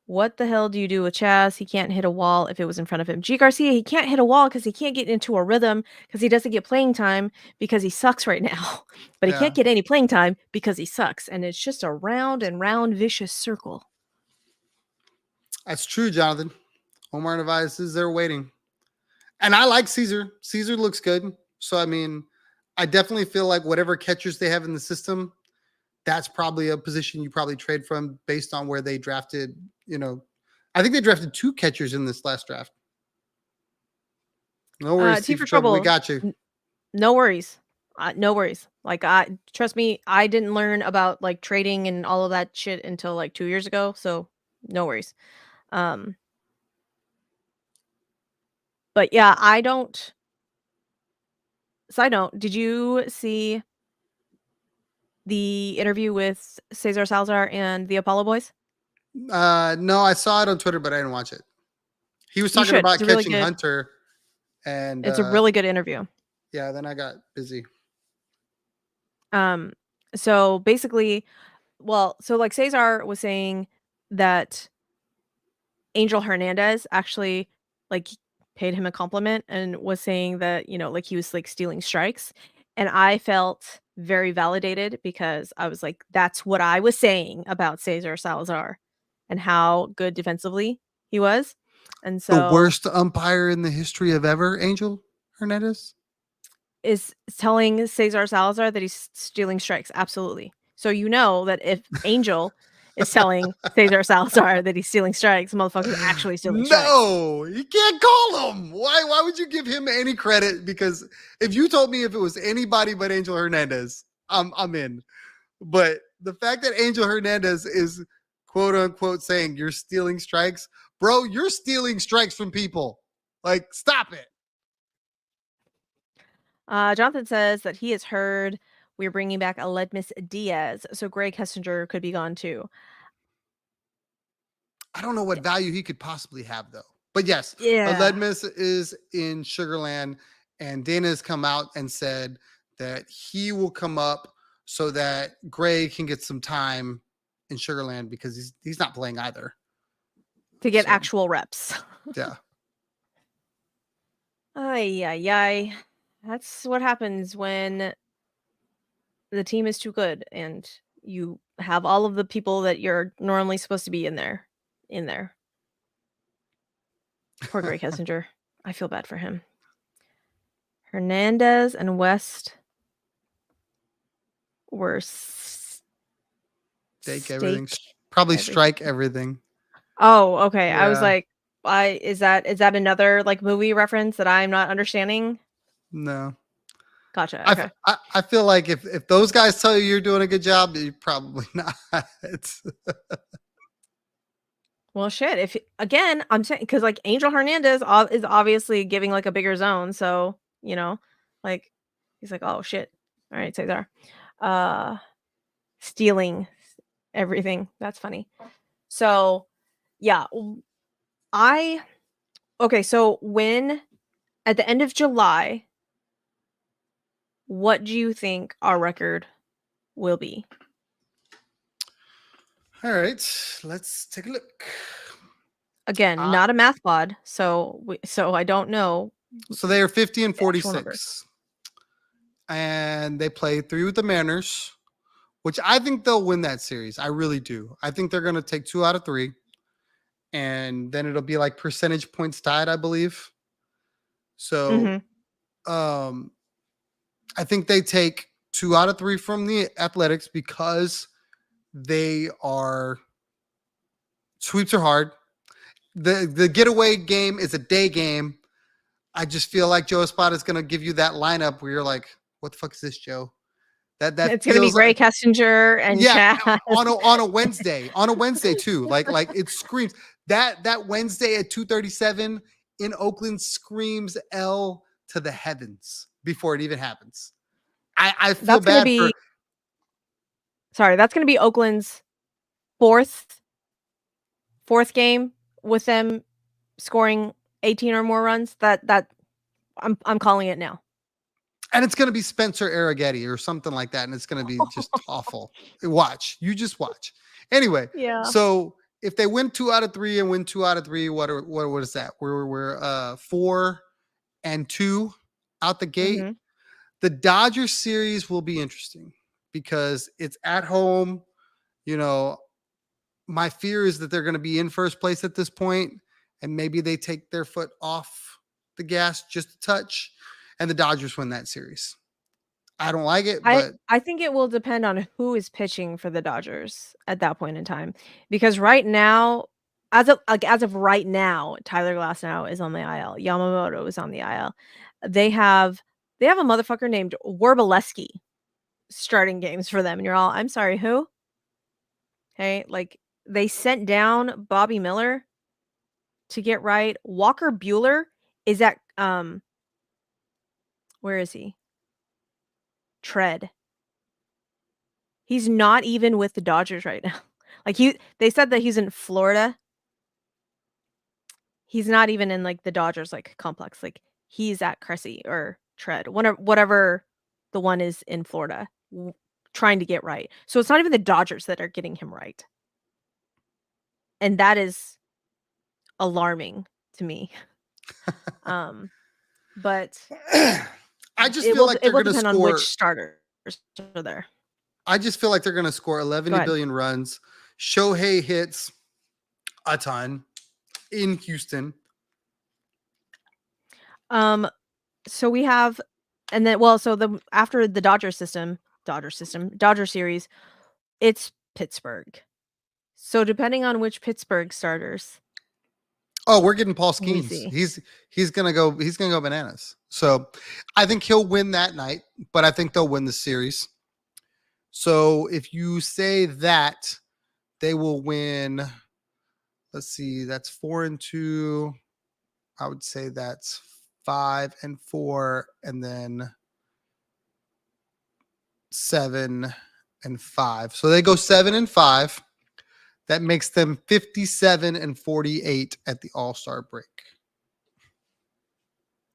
what the hell do you do with Chaz? He can't hit a wall if it was in front of him. G Garcia, he can't hit a wall because he can't get into a rhythm because he doesn't get playing time because he sucks right now. But he Yeah. can't get any playing time because he sucks. And it's just a round and round vicious circle. That's true, Jonathan. Omar Narvaez is there waiting. And I like Caesar. Caesar looks good. So, I mean, I definitely feel like whatever catchers they have in the system, that's probably a position you probably trade from based on where they drafted, I think they drafted 2 catchers in this last draft. No worries, T T for for Trouble. We Trouble. got you. No worries. No worries. Like, trust me, I didn't learn about like trading and all of that shit until like 2 years ago. So no worries. But yeah, I don't. Side note, did you see the interview with Cesar Salazar and the Apollo Boys? No, I saw it on Twitter, but I didn't watch it. He was You talking should. about It's a really catching good. Hunter And It's a really good interview. yeah, then I got busy. So basically, well, so like Cesar was saying that Angel Hernandez actually like paid him a compliment and was saying that, like he was like stealing strikes. And I felt very validated because I was like, that's what I was saying about Cesar Salazar and how good defensively he was. And The so worst umpire in the history of ever, Angel Hernandez. is telling Cesar Salazar that he's stealing strikes. Absolutely. So you know that if Angel is telling Cesar Salazar that he's stealing strikes, the motherfucker's actually stealing strikes. No, you can't call him. Why would you give him any credit? Because if you told me if it was anybody but Angel Hernandez, I'm in. But the fact that Angel Hernandez is quote unquote saying you're stealing strikes, bro, you're stealing strikes from people. Like, stop it. Jonathan says that he has heard we're bringing back Aledmus Diaz, so Greg Hessinger could be gone too. I don't know what value he could possibly have though. But yes, Yeah. Aledmus is in Sugarland, and Dana has come out and said that he will come up so that Gray can get some time in Sugarland because he's not playing either. To get So, actual reps. yeah. Ay, ay, ay. That's what happens when the team is too good and you have all of the people that you're normally supposed to be in there. Poor Greg Hessinger. I feel bad for him. Hernandez and West were Take everything. Probably strike everything. Oh, okay. I was Yeah. like, is that another like movie reference that I'm not understanding? No. Gotcha. Okay. I feel like if those guys tell you you're doing a good job, you're probably not. Well, shit. If again, I'm saying because like Angel Hernandez is obviously giving like a bigger zone, so like he's like, oh shit. All right, Cesar, stealing everything. That's funny. So, yeah, okay. So when at the end of July, what do you think our record will be? All right, let's take a look. Again, not a math pod, so I don't know. So they are 50 and the actual number. 46. And they play 3 with the Mariners, which I think they'll win that series. I really do. I think they're going to take 2 out of 3. And then it'll be like percentage points tied, I believe. So I think they take 2 out of 3 from the Athletics because they are sweeps are hard. The getaway game is a day game. I just feel like Joe Espada is going to give you that lineup where you're like, what the fuck is this, Joe? That it's going to be Gray Kessinger and Chad on a Wednesday too. Like it screams that Wednesday at 2:37 in Oakland screams L to the heavens before it even happens. I feel bad for. Sorry, that's going to be Oakland's fourth game with them scoring 18 or more runs. That I'm calling it now. And it's going to be Spencer Arrighetti or something like that. And it's going to be just awful. You just watch. Anyway. Yeah. So if they win 2 out of 3 and win 2 out of 3, what is that? We're 4 and 2 out the gate. Mm-hmm. The Dodgers series will be interesting because it's at home. My fear is that they're going to be in first place at this point, and maybe they take their foot off the gas just a touch. And the Dodgers win that series. I don't like it, but I think it will depend on who is pitching for the Dodgers at that point in time. Because right now, as of right now, Tyler Glasnow is on the IL. Yamamoto is on the IL. They have a motherfucker named Warbalewski starting games for them, and you're all, I'm sorry, who? Okay, like they sent down Bobby Miller to get right. Walker Buehler is at where is he? Tread. He's not even with the Dodgers right now. Like they said that he's in Florida. He's not even in like the Dodgers like complex. Like he's at Cressy or Tread, whatever the one is in Florida, trying to get right. So it's not even the Dodgers that are getting him right. And that is alarming to me. But I just it feel will like it they're will going to depend on which score. starters are there. I just feel like they're going to score Go 11 ahead. billion runs. Shohei hits a ton in Houston. So we have, and then after the Dodger series, it's Pittsburgh. So depending on which Pittsburgh starters Oh, we're getting Paul we Skeens. see. He's gonna go bananas. So I think he'll win that night, but I think they'll win the series. So if you say that they will win, let's see, that's 4-2. I would say that's 5-4, and then 7-5. So they go 7-5. That makes them 57-48 at the All-Star break.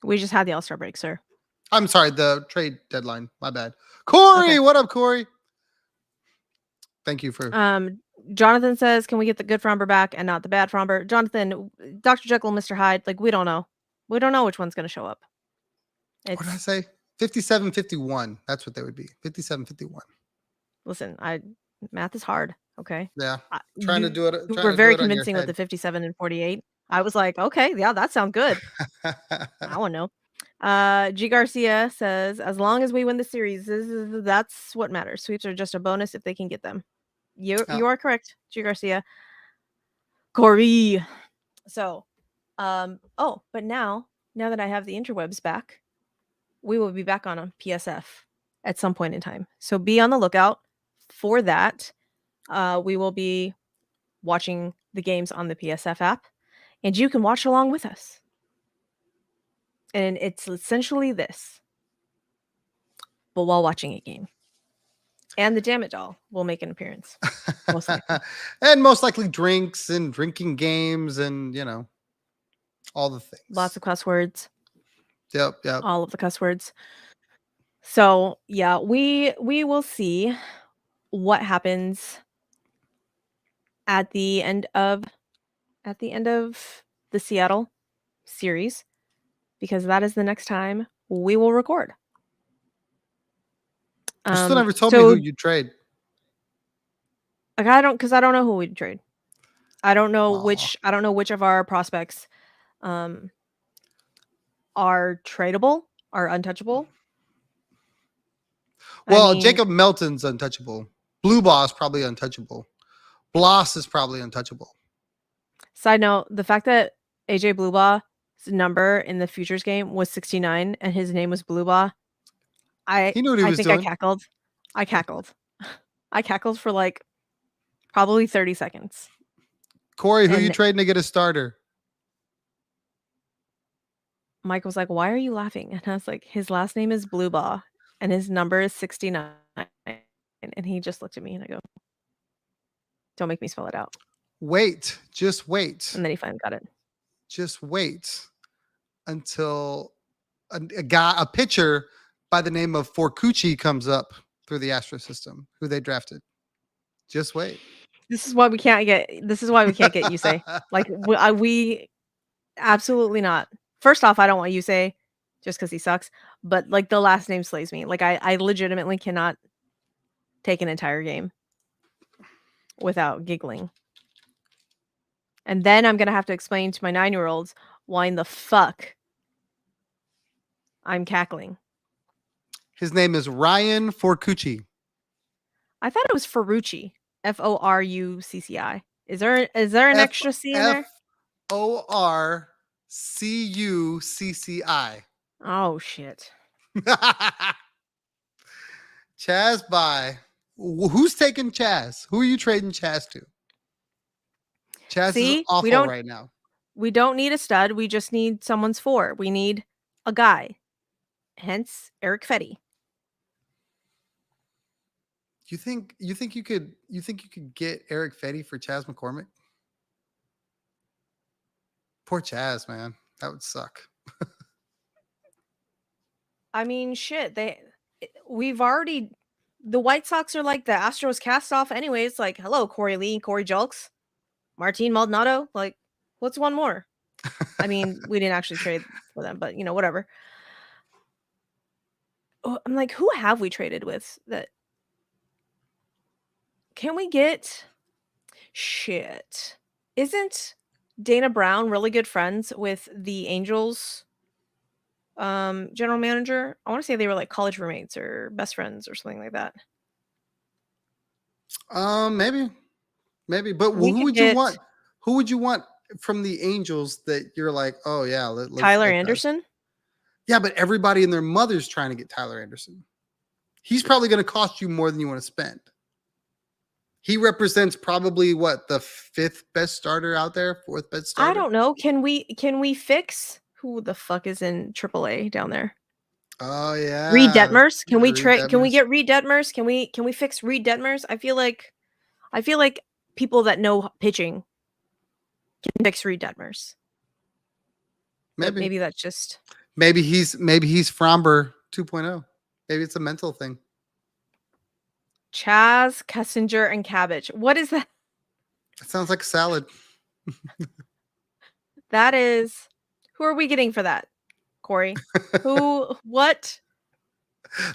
We just had the All-Star break, sir. I'm sorry, the trade deadline. My bad. Corey, Okay. what up, Corey? Thank you for. Jonathan says, "Can we get the good Fromber back and not the bad Fromber?" Jonathan, Dr. Jekyll, Mr. Hyde, like we don't know. We don't know which one's going to show up. What did I say? 57-51. That's what they would be. 57-51. Listen, math is hard. Okay. Yeah. Trying to do it. You Trying were to do very it on your convincing with the head. 57 and 48. I was like, okay, yeah, that sounds good. I want to know. G Garcia says, as long as we win the series, that's what matters. Sweeps are just a bonus if they can get them. You are correct, G Garcia. Corey. So, but now that I have the interwebs back, we will be back on a PSF at some point in time. So be on the lookout for that. We will be watching the games on the PSF app, and you can watch along with us. And it's essentially this, but while watching a game. And the Dammit doll will make an appearance. Most likely. And most likely drinks and drinking games and, all the things. Lots of cuss words. Yep. All of the cuss words. So, yeah, we will see what happens at the end of the Seattle series, because that is the next time we will record. You still never told me who you trade. Like I don't know who we'd trade. I don't know which of our prospects are tradable, are untouchable. Well, Jacob Melton's untouchable. Blue Boss probably untouchable. Bloss is probably untouchable. Side note, the fact that AJ Bluebaw's number in the Futures game was 69 and his name was Bluebaw, he knew what he was doing. I cackled. I cackled for like probably 30 seconds. Corey, who you trading to get a starter? Mike was like, "Why are you laughing?" And I was like, "His last name is Bluebaw and his number is 69. And he just looked at me and I go, "Don't make me spell it out." Wait, just wait. And then he finally got it. Just wait until a pitcher by the name of Forcucci comes up through the Astro system, who they drafted. Just wait. This is why we can't get Yusei. Like we absolutely not. First off, I don't want Yusei just because he sucks. But like the last name slays me. Like I legitimately cannot take an entire game without giggling. And then I'm gonna have to explain to my 9-year-olds why in the fuck I'm cackling. His name is Ryan Forcucci. I thought it was Ferrucci. F-O-R-U-C-C-I. Is there an extra C in there? F-O-R-C-U-C-C-I. Oh shit. Chaz by. Who's taking Chaz? Who are you trading Chaz to? Chaz is awful right now. We don't need a stud. We just need someone's four. We need a guy. Hence Eric Fetty. You think you could get Eric Fetty for Chaz McCormick? Poor Chaz, man. That would suck. I mean, shit. We've already. The White Sox are like the Astros cast off, anyways. Like, hello, Corey Lee, Corey Julks, Martin Maldonado. Like, what's one more? I mean, we didn't actually trade for them, but whatever. Oh, I'm like, who have we traded with that? Can we get shit? Isn't Dana Brown really good friends with the Angels general manager? I want to say they were like college roommates or best friends or something like that. Maybe. But We who could would you get want? Who would you want from the Angels that you're like, oh yeah, let's Tyler get that? Anderson. Yeah, but everybody and their mother's trying to get Tyler Anderson. He's probably going to cost you more than you want to spend. He represents probably what, the fifth best starter out there, fourth best starter. I don't know. Can we fix who the fuck is in AAA down there? Oh yeah, Reed Detmers. Can we Reed trade? Can we Detmers. get Reed Detmers? Can we fix Reed Detmers? I feel like people that know pitching can fix Reed Detmers. But maybe that's just maybe he's Fromber 2.0. Maybe it's a mental thing. Chaz, Kessinger, and Cabbage. What is that? It sounds like a salad. That is. Who are we getting for that, Corey? Who? What?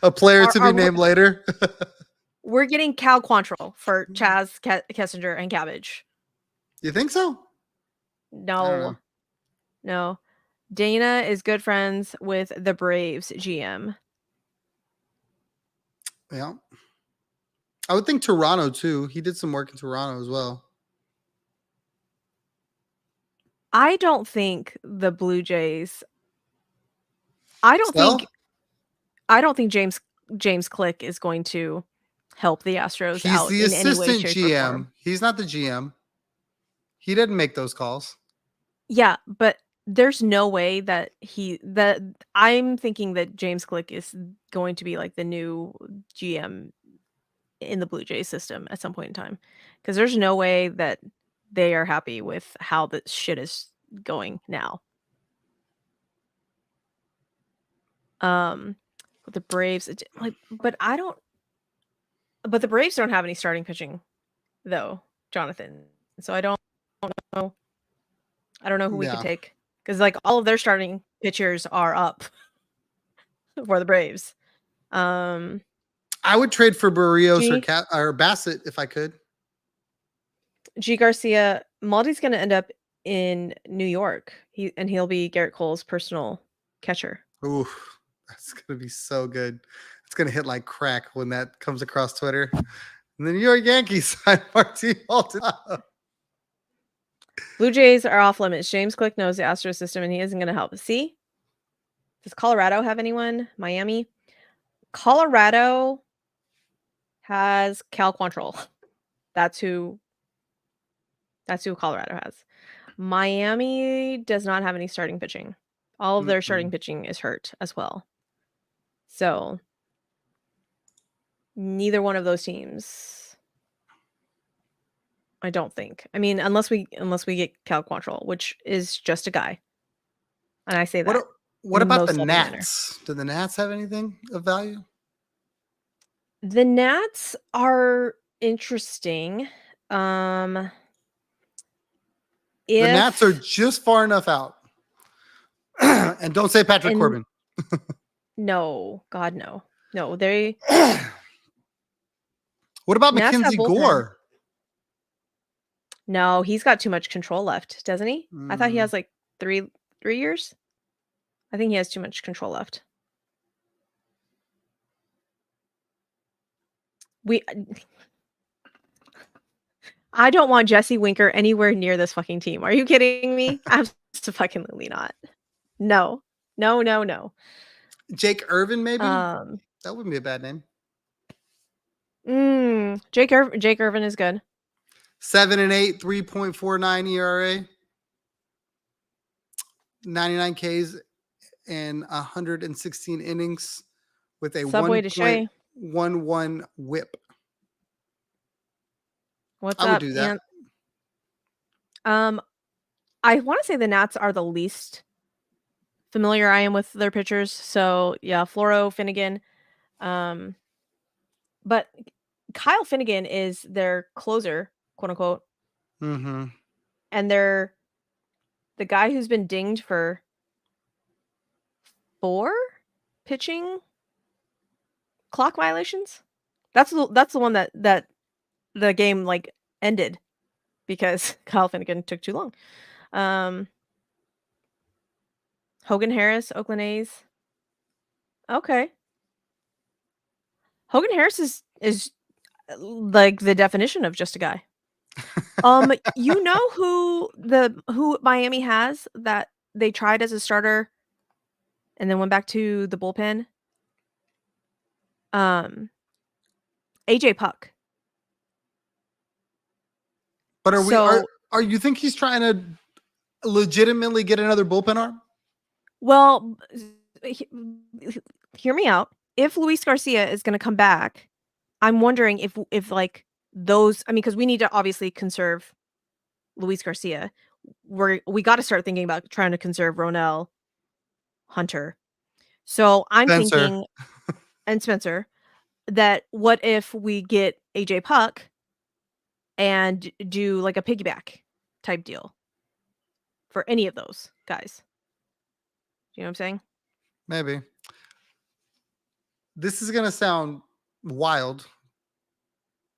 A player to be named later. We're getting Cal Quantrill for Chaz, Kessinger, and Cabbage. You think so? No. Dana is good friends with the Braves GM. Yeah. I would think Toronto too. He did some work in Toronto as well. I don't think the Blue Jays. I don't think James Click is going to help the Astros He's out the in any way, assistant shape, GM. or form. He's not the GM. He didn't make those calls. Yeah, but there's no way that I'm thinking that James Click is going to be like the new GM in the Blue Jays system at some point in time, because there's no way that they are happy with how the shit is going now. With the Braves, but the Braves don't have any starting pitching though, Jonathan. So I don't know. I don't know who we could take, because like all of their starting pitchers are up for the Braves. I would trade for Barrios or Bassett if I could. G. Garcia, Maldi's going to end up in New York. He'll be Garrett Cole's personal catcher. Ooh, that's going to be so good. It's going to hit like crack when that comes across Twitter. And the New York Yankees signed Martin Maldonado. Blue Jays are off limits. James Click knows the Astro system, and he isn't going to help. See? Does Colorado have anyone? Miami? Colorado has Cal Quantrill. That's who Colorado has. Miami does not have any starting pitching. All of their starting pitching is hurt as well. So neither one of those teams, I don't think. I mean, unless we get Cal Quantrill, which is just a guy. And I say that. What about the Nats? Do the Nats have anything of value? The Nats are interesting. The Nats are just far enough out. And don't say Patrick Corbin. No, God, no. No, they. What about Mackenzie Gore? No, he's got too much control left, doesn't he? I thought he has like 3 years. I think he has too much control left. I don't want Jesse Winker anywhere near this fucking team. Are you kidding me? Absolutely not. No. Jake Irvin, maybe? That wouldn't be a bad name. Jake Irvin is good. 7-8, 3.49 ERA, 99 Ks and 116 innings with a 1.11 whip. What's I up? would do that. I want to say the Nats are the least familiar I am with their pitchers. So yeah, Floro, Finnegan. Um, but Kyle Finnegan is their closer, quote unquote, Mm-hmm. and they're the guy who's been dinged for 4 pitching clock violations. That's the one that the game like ended because Kyle Finnegan took too long. Um, Hogan Harris, Oakland A's. Okay. Hogan Harris is like the definition of just a guy. You know who Miami has that they tried as a starter and then went back to the bullpen? Um, AJ Puck. But So, are you think he's trying to legitimately get another bullpen arm? well, he- hear me out. If Luis Garcia is going to come back, I'm wondering if like those. I mean, because we need to obviously conserve Luis Garcia. We got to start thinking about trying to conserve Ronell Hunter. So I'm Spencer. thinking, and Spencer, that what if we get AJ Puck and do like a piggyback type deal for any of those guys? Do you know what I'm saying? Maybe. This is gonna sound wild,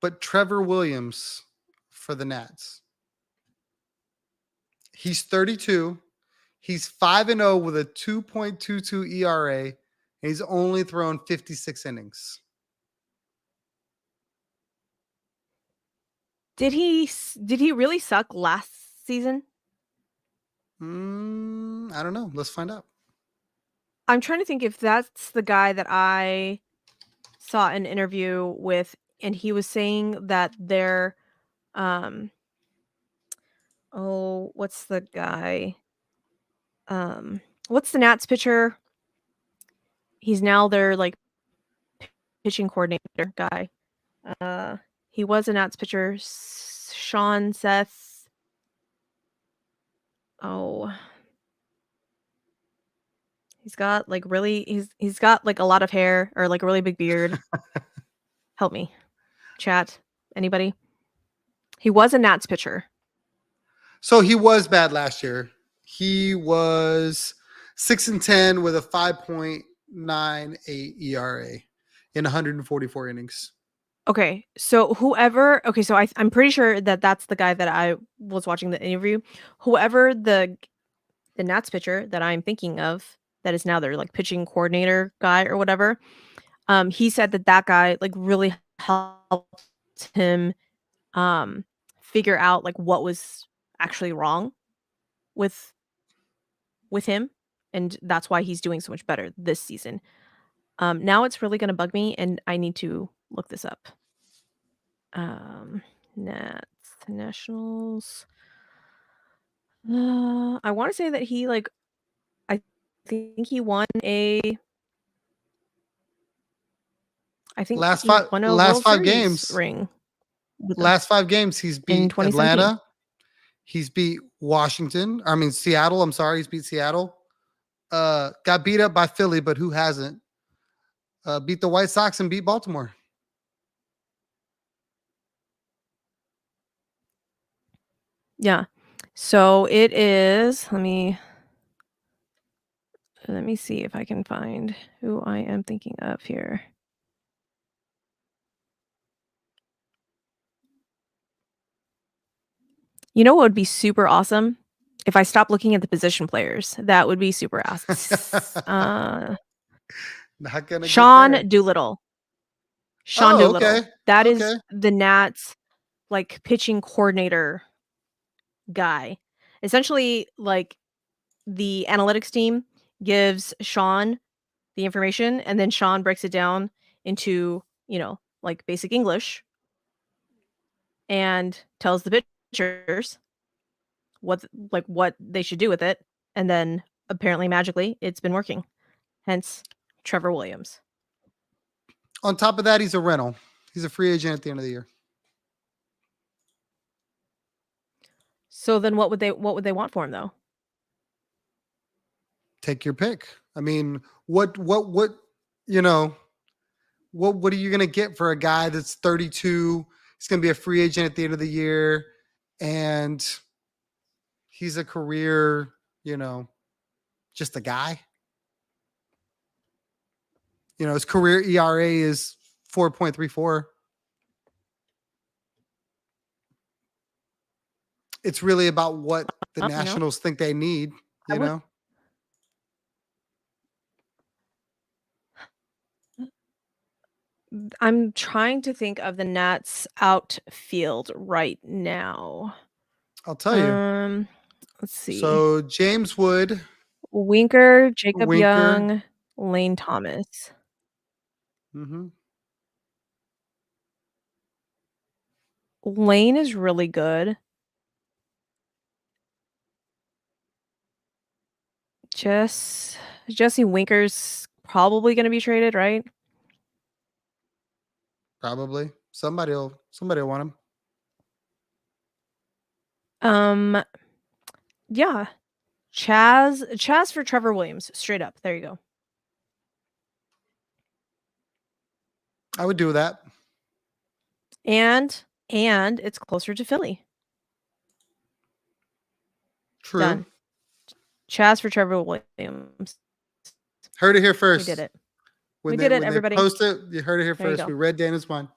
but Trevor Williams for the Nats. He's 32. He's 5-0 with a 2.22 ERA. And he's only thrown 56 innings. Did he really suck last season? I don't know. Let's find out. I'm trying to think if that's the guy that I saw an interview with, and he was saying that they're, um, oh, what's the guy? What's the Nats pitcher? He's now their like pitching coordinator guy. Uh, he was a Nats pitcher, Sean Seth. Oh, he's got like really he's got like a lot of hair or like a really big beard. Help me, chat. Anybody? He was a Nats pitcher. So he was bad last year. He was 6-10 with a 5.98 ERA in 144 innings. Okay, so I'm pretty sure that that's the guy that I was watching the interview. Whoever the Nats pitcher that I'm thinking of that is now their like pitching coordinator guy or whatever. He said that guy like really helped him figure out like what was actually wrong with him, and that's why he's doing so much better this season. Now it's really gonna bug me, and I need to look this up. Nats Nationals. I want to say that he like I think he won a I think Last he five won a last World five Series games. ring with them Last 5 games, he's in beat 2017. Atlanta. He's beat Washington. I mean Seattle. I'm sorry, he's beat Seattle. Got beat up by Philly, but who hasn't? Beat the White Sox and beat Baltimore. Yeah. So it is, let me see if I can find who I am thinking of here. You know what would be super awesome? If I stop looking at the position players. That would be super awesome. Not gonna get there. Sean Doolittle. Sean Oh, okay. Doolittle. That Okay. is the Nats like pitching coordinator guy. Essentially, like the analytics team gives Sean the information, and then Sean breaks it down into, like basic English and tells the pitchers what they should do with it. And then apparently magically it's been working. Hence Trevor Williams. On top of that, he's a rental. He's a free agent at the end of the year. So then what would they want for him though? Take your pick. I mean, what, you know, what are you going to get for a guy that's 32? He's going to be a free agent at the end of the year, and he's a career, just a guy. His career ERA is 4.34. It's really about what the Nationals think they need, I would- know? I'm trying to think of the Nats outfield right now. I'll tell you. Let's see. So James Wood, Winker, Jacob Winker. Young, Lane Thomas. Mm-hmm. Lane is really good. Jesse Winker's probably going to be traded, right? Probably. Somebody'll want him. Yeah. Chaz for Trevor Williams, straight up. There you go. I would do that. And it's closer to Philly. True. Done. Chaz for Trevor Williams. Heard it here first. We did it. When we did it, everybody. Post it. You heard it here There you first. go. We read Dana's mind.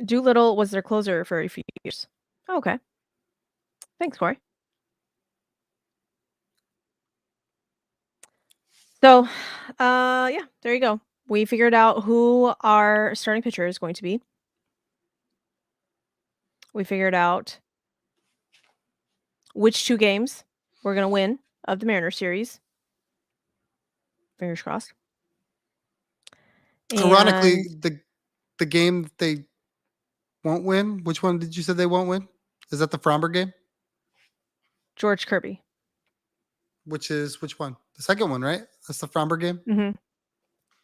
Doolittle was their closer for a few years. Oh, okay. Thanks, Corey. So, yeah, there you go. We figured out who our starting pitcher is going to be. We figured out which 2 games we're going to win of the Mariners series. Fingers crossed. Ironically, the game they won't win, which one did you say they won't win? Is that the Fromber game? George Kirby. Which one? The second one, right? That's the Fromber game? Mm-hmm.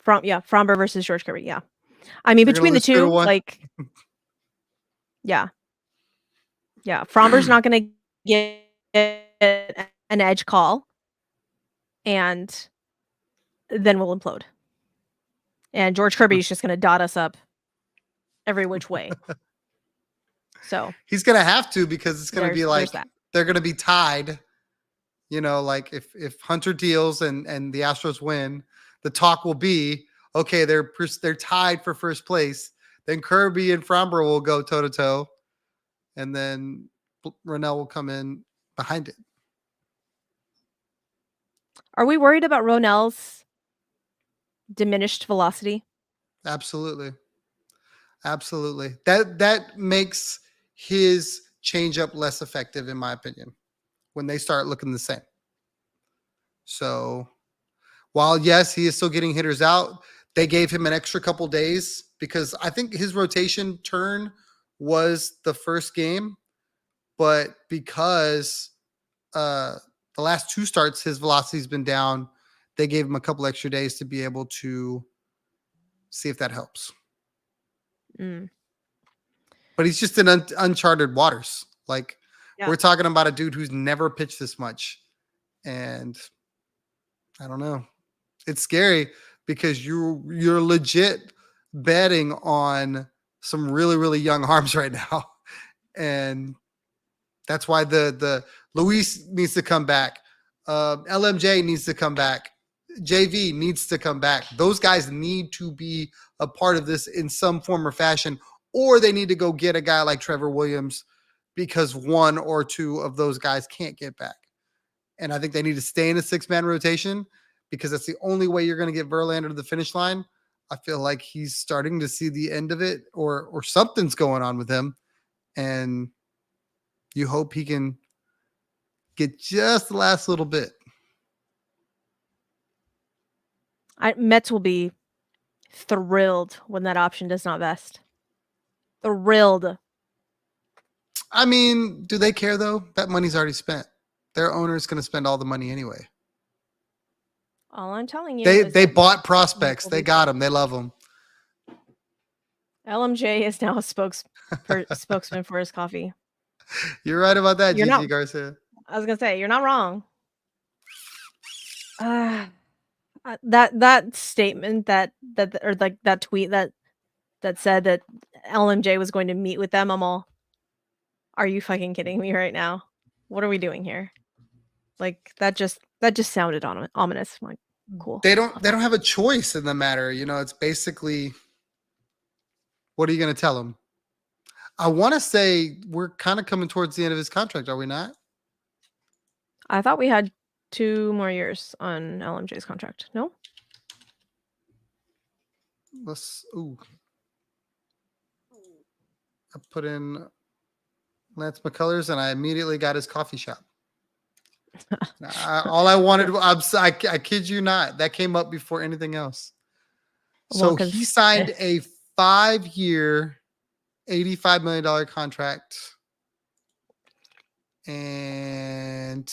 Fromber versus George Kirby, yeah. I mean, between the two, like, yeah. Yeah, Fromber's not going to get an edge call, and then we'll implode. And George Kirby is just going to dot us up every which way. So he's going to have to, because it's going to be like they're going to be tied. Like if Hunter deals and the Astros win, the talk will be, okay, they're tied for first place. Then Kirby and Fromber will go toe to toe, and then Ronell will come in behind it. Are we worried about Ronell's diminished velocity? Absolutely. That makes his changeup less effective, in my opinion, when they start looking the same. So while, yes, he is still getting hitters out, they gave him an extra couple days, because I think his rotation turn was the first game, but because the last 2 starts, his velocity's been down, they gave him a couple extra days to be able to see if that helps. But he's just in uncharted waters. Like, we're talking about a dude who's never pitched this much. And I don't know. It's scary, because you're legit betting on some really, really young arms right now. And that's why the Luis needs to come back. LMJ needs to come back. JV needs to come back. Those guys need to be a part of this in some form or fashion, or they need to go get a guy like Trevor Williams, because 1 or 2 of those guys can't get back. And I think they need to stay in a 6-man rotation, because that's the only way you're going to get Verlander to the finish line. I feel like he's starting to see the end of it, or something's going on with him. And you hope he can get just the last little bit. Mets will be thrilled when that option does not vest. Thrilled. I mean, do they care, though? That money's already spent. Their owner's going to spend all the money anyway. All I'm telling you, they bought prospects. They got them. They love them. LMJ is now a spokesman for his coffee. You're right about that, You're not. Gigi Garcia. I was gonna say you're not wrong. That statement that or like that tweet that said that LMJ was going to meet with them. I'm all, are you fucking kidding me right now? What are we doing here? Like that just sounded ominous. I'm like, cool. They don't have a choice in the matter. You know, it's basically, what are you going to tell him? I want to say we're kind of coming towards the end of his contract, are we not? I thought we had 2 more years on LMJ's contract. No? Ooh. I put in Lance McCullers and I immediately got his coffee shop. All I wanted, I kid you not, that came up before anything else. So Well, he signed a 5-year, $85 million contract. And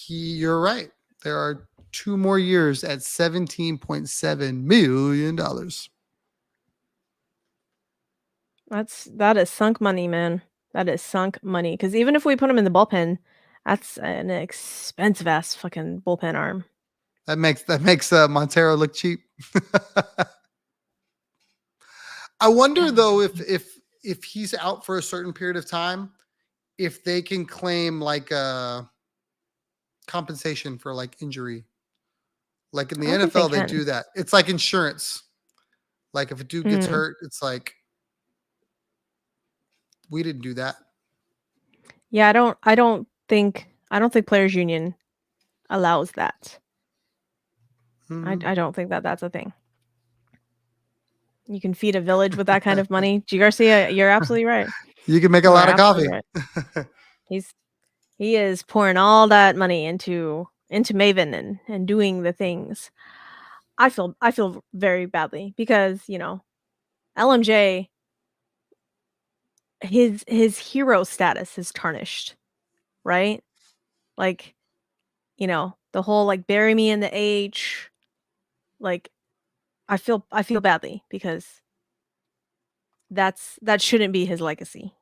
you're right. There are 2 more years at $17.7 million. that is sunk money, man. That is sunk money. Because even if we put him in the bullpen, that's an expensive ass fucking bullpen arm. That makes Montero look cheap. I wonder though if he's out for a certain period of time, if they can claim like a compensation for like injury. Like in the NFL, they do that. It's like insurance. Like if a dude gets hurt, it's like, we didn't do that. Yeah, I don't think Players Union allows that. I don't think that's a thing. You can feed a village with that kind of money. G. Garcia, you're absolutely right. You can make a lot of coffee. Right. He is pouring all that money into Maven and doing the things. I feel very badly because, you know, LMJ, his hero status is tarnished, right? Like, you know, the whole like bury me in the H. Like, I feel badly because that shouldn't be his legacy,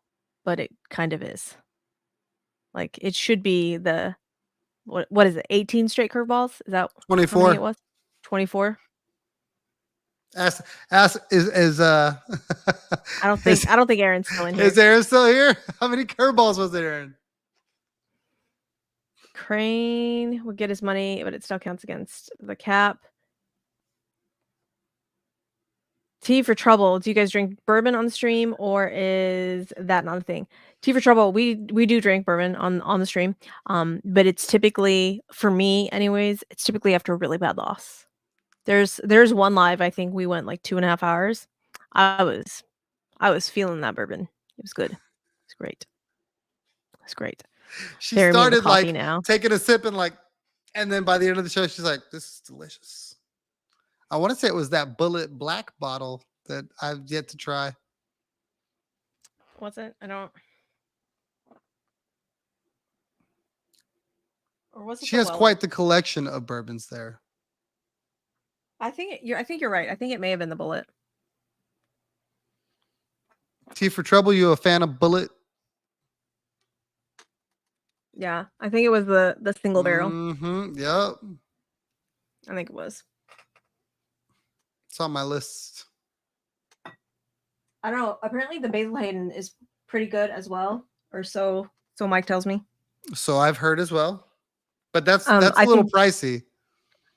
but it kind of is. Like, it should be the what is it? 18 straight curveballs? Is that 24? How many it was? 24. Ask is I don't think Aaron's still in here. Is Aaron still here? How many curveballs was there, Aaron? Crane would get his money, but it still counts against the cap. Tea for Trouble. Do you guys drink bourbon on the stream, or is that not a thing? Tea for Trouble. We do drink bourbon on the stream, but it's typically, for me, anyways, it's typically after a really bad loss. There's one live. I think we went like 2.5 hours. I was feeling that bourbon. It was good. It's great. It's great. She started like taking a sip and then by the end of the show, she's like, "This is delicious." I want to say it was that Bullet Black bottle that I've yet to try. What's it? I don't. Or was it? She has quite the collection of bourbons there. I think you're right. I think it may have been the Bullet. Tea for Trouble. You a fan of Bullet? Yeah, I think it was the single barrel. Yep. I think it was. It's on my list. I don't know. Apparently, the Basil Hayden is pretty good as well, or so Mike tells me. So I've heard as well, but that's a little pricey.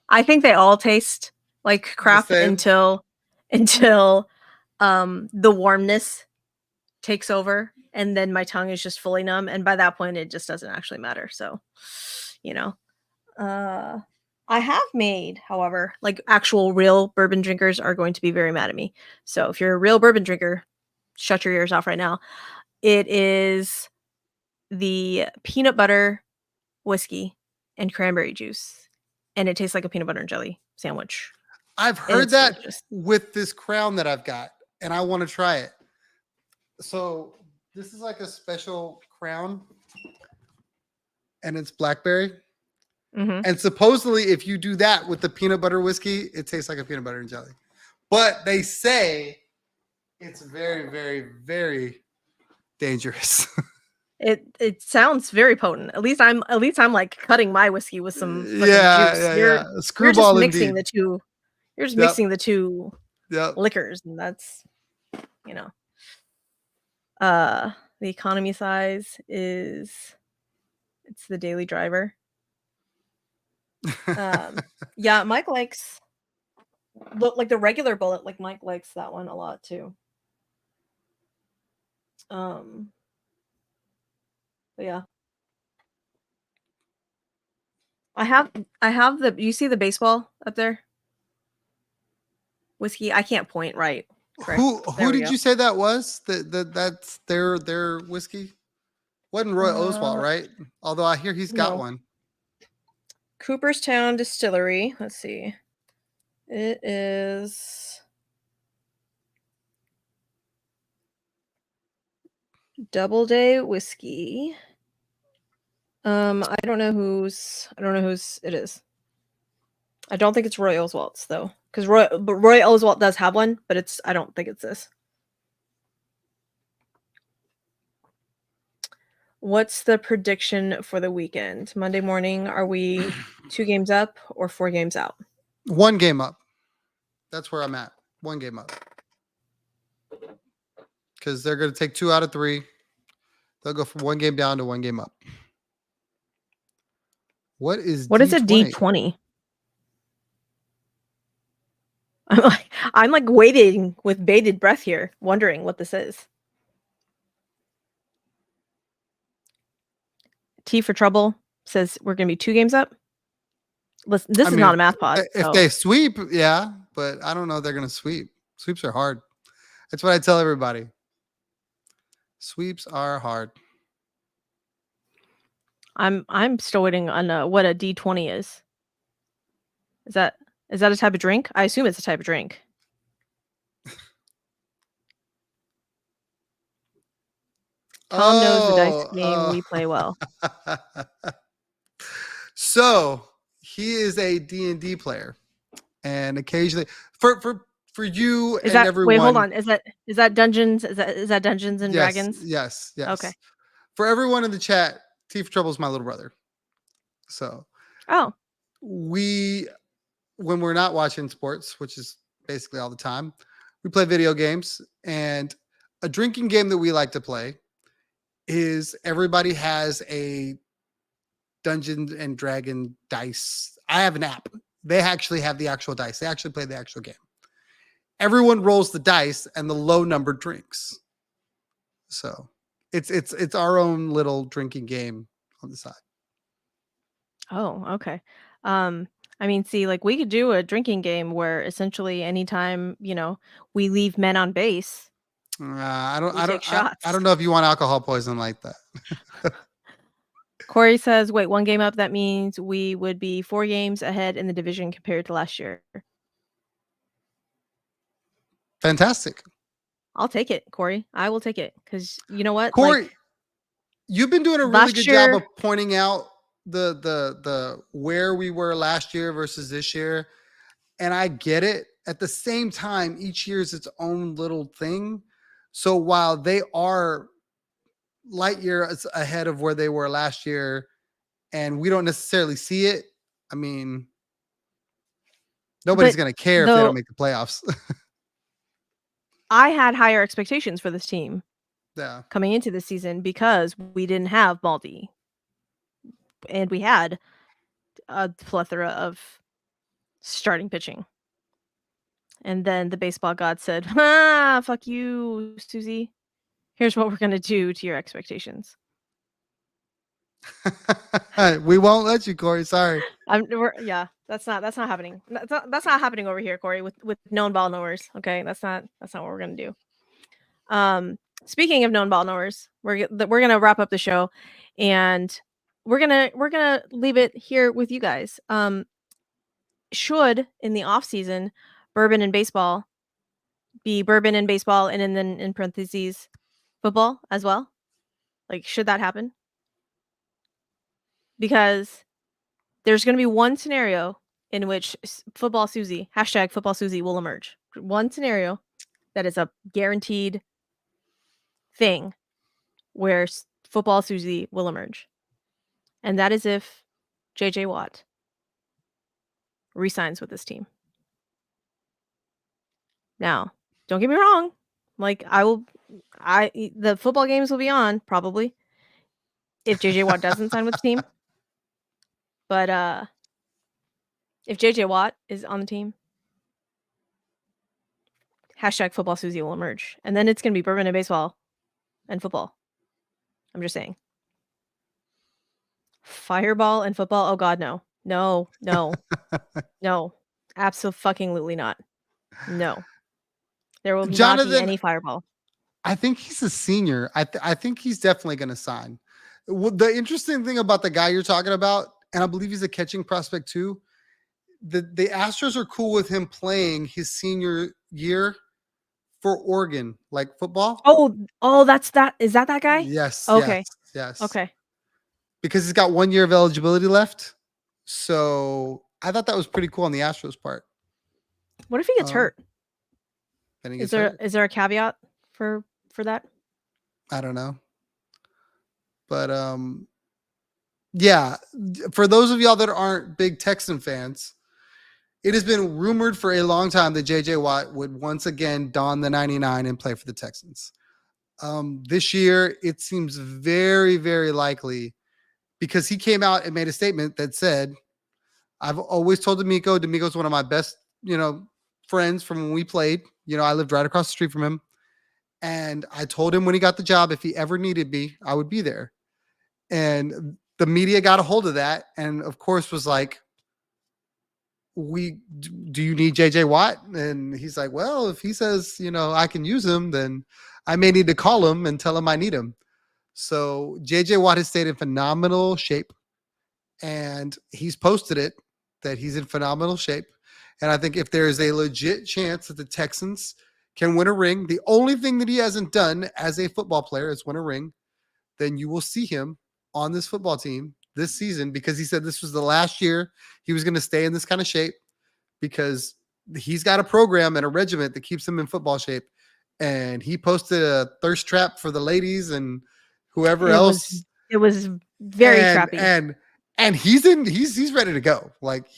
I think they all taste like crap until the warmness takes over, and then my tongue is just fully numb, and by that point, it just doesn't actually matter. So, you know, I have made, however, like actual real bourbon drinkers are going to be very mad at me. So if you're a real bourbon drinker, shut your ears off right now. It is the peanut butter whiskey and cranberry juice, and it tastes like a peanut butter and jelly sandwich. I've heard that with this crown that I've got, and I want to try it. So this is like a special crown, and it's blackberry. And supposedly, if you do that with the peanut butter whiskey, it tastes like a peanut butter and jelly. But they say it's very, very, very dangerous. It sounds very potent. At least I'm like cutting my whiskey with some fucking Yeah, juice. yeah, You're yeah. just Screwball mixing indeed. the two. You're just Yep, mixing the two yep. liquors, and that's, you know. Uh, the economy size is it's the Daily Driver. Yeah, Mike likes like the regular bullet. Like Mike likes that one a lot too. Um, but yeah, I have the. You see the baseball up there? Whiskey. I can't point right. Correct. There Who we did go. you say that was? That's their whiskey? Wasn't Roy Oswald, Uh, right? Although I hear he's got no. one. Cooperstown Distillery. Let's see. It is Doubleday whiskey. I don't know whose it is. I don't think it's Roy Oswald's though, because Roy Oswald does have one, but I don't think it's this. What's the prediction for the weekend? Monday morning, are we 2 games up or 4 games out? 1 game up. That's where I'm at. 1 game up. Because they're going to take 2 out of 3. They'll go from 1 game down to 1 game up. What is What is a D20? D20? I'm like waiting with bated breath here, wondering what this is. T for Trouble says we're going to be 2 games up. Listen, this is not a math pod. If So. they sweep, yeah, but I don't know if they're going to sweep. Sweeps are hard. That's what I tell everybody. Sweeps are hard. I'm still waiting on what a D20 is. Is that a type of drink? I assume it's a type of drink. Tom knows the dice game. We play well. So he is a D&D player, and occasionally for you Is and that everyone. wait? Hold on. Is that Dungeons? Is that Dungeons and Dragons? Yes. Okay. For everyone in the chat, T for Trouble is my little brother. So Oh, when we're not watching sports, which is basically all the time, we play video games. And a drinking game that we like to play is everybody has a Dungeons and Dragon dice. I have an app. They actually have the actual dice. They actually play the actual game. Everyone rolls the dice and the low number drinks. So it's our own little drinking game on the side. oh, okay. I mean, see, like we could do a drinking game where essentially anytime, we leave men on base, we take shots. I don't know if you want alcohol poison like that. Corey says, wait, 1 game up, that means we would be 4 games ahead in the division compared to last year. Fantastic. I'll take it, Corey. I will take it because you know what, Corey, you've been doing a really good job of pointing out the where we were last year versus this year, and I get it. At the same time, each year is its own little thing. So while they are light years ahead of where they were last year, and we don't necessarily see it, I mean, nobody's going to care if they don't make the playoffs. I had higher expectations for this team coming into this season because we didn't have Baldy. And we had a plethora of starting pitching. And then the baseball god said, fuck you, Susie. Here's what we're going to do to your expectations. We won't let you, Corey. Sorry. That's not happening. That's not happening over here, Corey, with known ball knowers. Okay, that's not what we're gonna do. Speaking of known ball knowers, we're gonna wrap up the show, and we're gonna leave it here with you guys. Should in the off season, bourbon and baseball be bourbon and baseball, and then in parentheses, football as well? Like, should that happen? Because there's going to be one scenario in which Football Susie will emerge. One scenario that is a guaranteed thing where football Susie will emerge. And that is if JJ Watt resigns with this team. Now, don't get me wrong. Like the football games will be on probably if JJ Watt doesn't sign with the team. But if JJ Watt is on the team, hashtag football Susie will emerge. And then it's gonna be bourbon and baseball and football. I'm just saying. Fireball and football? Oh god, no. No, no, no. Absolutely not. No. There will not be Jonathan, any fireball. I think he's a senior. I think he's definitely going to sign. The interesting thing about the guy you're talking about, and I believe he's a catching prospect too, the Astros are cool with him playing his senior year for Oregon, like football. Oh, that's that. Is that guy? Yes. Okay. Yes. Okay. Because he's got 1 year of eligibility left. So I thought that was pretty cool on the Astros part. What if he gets hurt? Then he Is gets hurt. there a caveat for that? I don't know. But yeah, for those of y'all that aren't big Texan fans, it has been rumored for a long time that JJ Watt would once again don the 99 and play for the Texans. This year, it seems very, very likely because he came out and made a statement that said, I've always told D'Amico's one of my best, friends from when we played. I lived right across the street from him. And I told him when he got the job, if he ever needed me, I would be there. And the media got a hold of that. And of course was like, do you need JJ Watt? And he's like, well, if he says, I can use him, then I may need to call him and tell him I need him. So JJ Watt has stayed in phenomenal shape. And he's posted it that he's in phenomenal shape. And I think if there is a legit chance that the Texans can win a ring, the only thing that he hasn't done as a football player is win a ring, then you will see him on this football team this season because he said this was the last year he was going to stay in this kind of shape because he's got a program and a regiment that keeps him in football shape. And he posted a thirst trap for the ladies and whoever else. It was very trappy. And he's ready to go. Like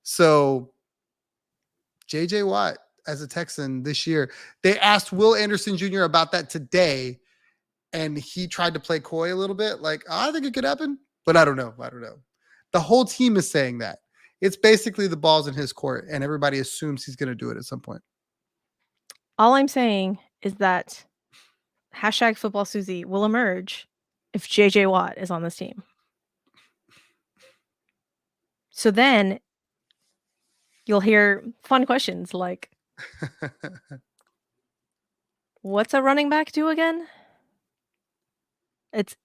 so JJ Watt as a Texan this year, they asked Will Anderson Jr. about that today. And he tried to play coy a little bit. Like, I think it could happen, but I don't know. The whole team is saying that. It's basically the ball's in his court and everybody assumes he's going to do it at some point. All I'm saying is that hashtag football Susie will emerge if JJ Watt is on this team. So then you'll hear fun questions like, what's a running back do again? It's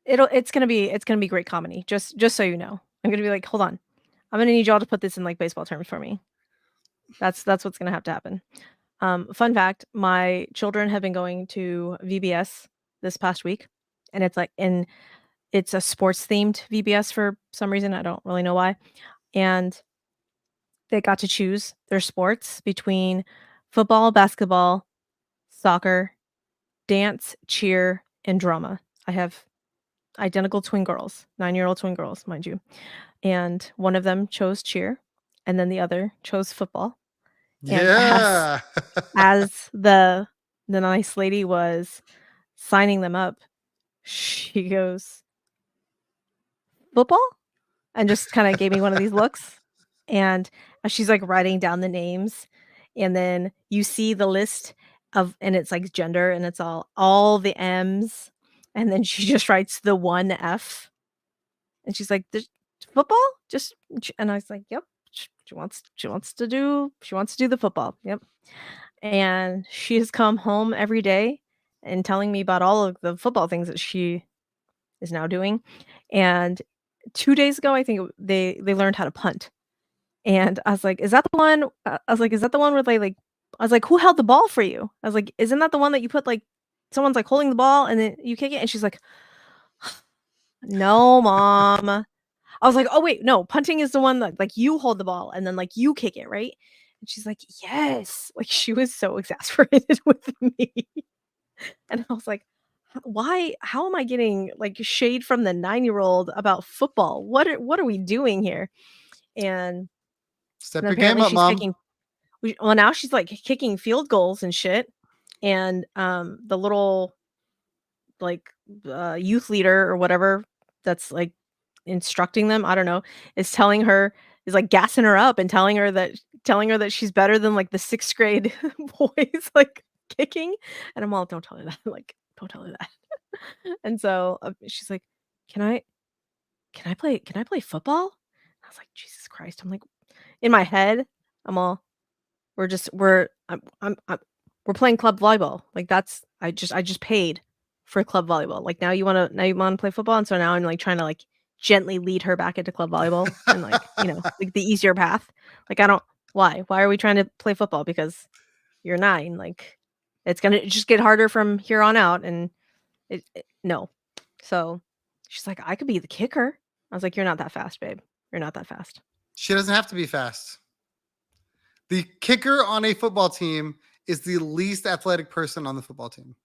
gonna be great comedy. Just so you know, I'm gonna be like, hold on, I'm gonna need y'all to put this in like baseball terms for me. That's what's gonna have to happen. Fun fact: my children have been going to VBS this past week, and it's a sports themed VBS for some reason. I don't really know why, and they got to choose their sports between football, basketball, soccer, dance, cheer, and drama. I have identical twin girls, 9-year-old twin girls, mind you. And one of them chose cheer, and then the other chose football. Yeah. And as the nice lady was signing them up, she goes, football? And just kind of gave me one of these looks. And as she's like writing down the names, and then you see the list and it's like gender, and it's all the M's, and then she just writes the one F, and she's like, football? And I was like, yep. She wants to do the football. Yep. And she has come home every day and telling me about all of the football things that she is now doing. And 2 days ago, I think they learned how to punt. And I was like, is that the one? I was like, is that the one where I was like, who held the ball for you? I was like, isn't that the one that you put like someone's like holding the ball and then you kick it? And she's like, no, mom. I was like, oh wait, no, punting is the one that like you hold the ball and then like you kick it, right? And she's like, yes. Like she was so exasperated with me. And I was like, Why? How am I getting like shade from the 9-year-old about football? What are we doing here? And Step and your game apparently up, she's mom. kicking. Well, now she's like kicking field goals and shit. And the little like youth leader or whatever that's like instructing them, I don't know, is telling her is like gassing her up and telling her that she's better than like the 6th grade boys like kicking. And I'm all, don't tell her that. Like, don't tell her that. And so she's like, "Can I play football?" I was like, "Jesus Christ." I'm like, in my head, I'm all, we're just I'm we're playing club volleyball. Like that's I just paid for club volleyball. Like now you wanna play football, and so now I'm like trying to like gently lead her back into club volleyball and like, like the easier path. Like I don't why? Why are we trying to play football? Because you're 9. Like it's gonna just get harder from here on out, and no. So she's like, "I could be the kicker." I was like, "You're not that fast, babe. You're not that fast." She doesn't have to be fast. The kicker on a football team is the least athletic person on the football team.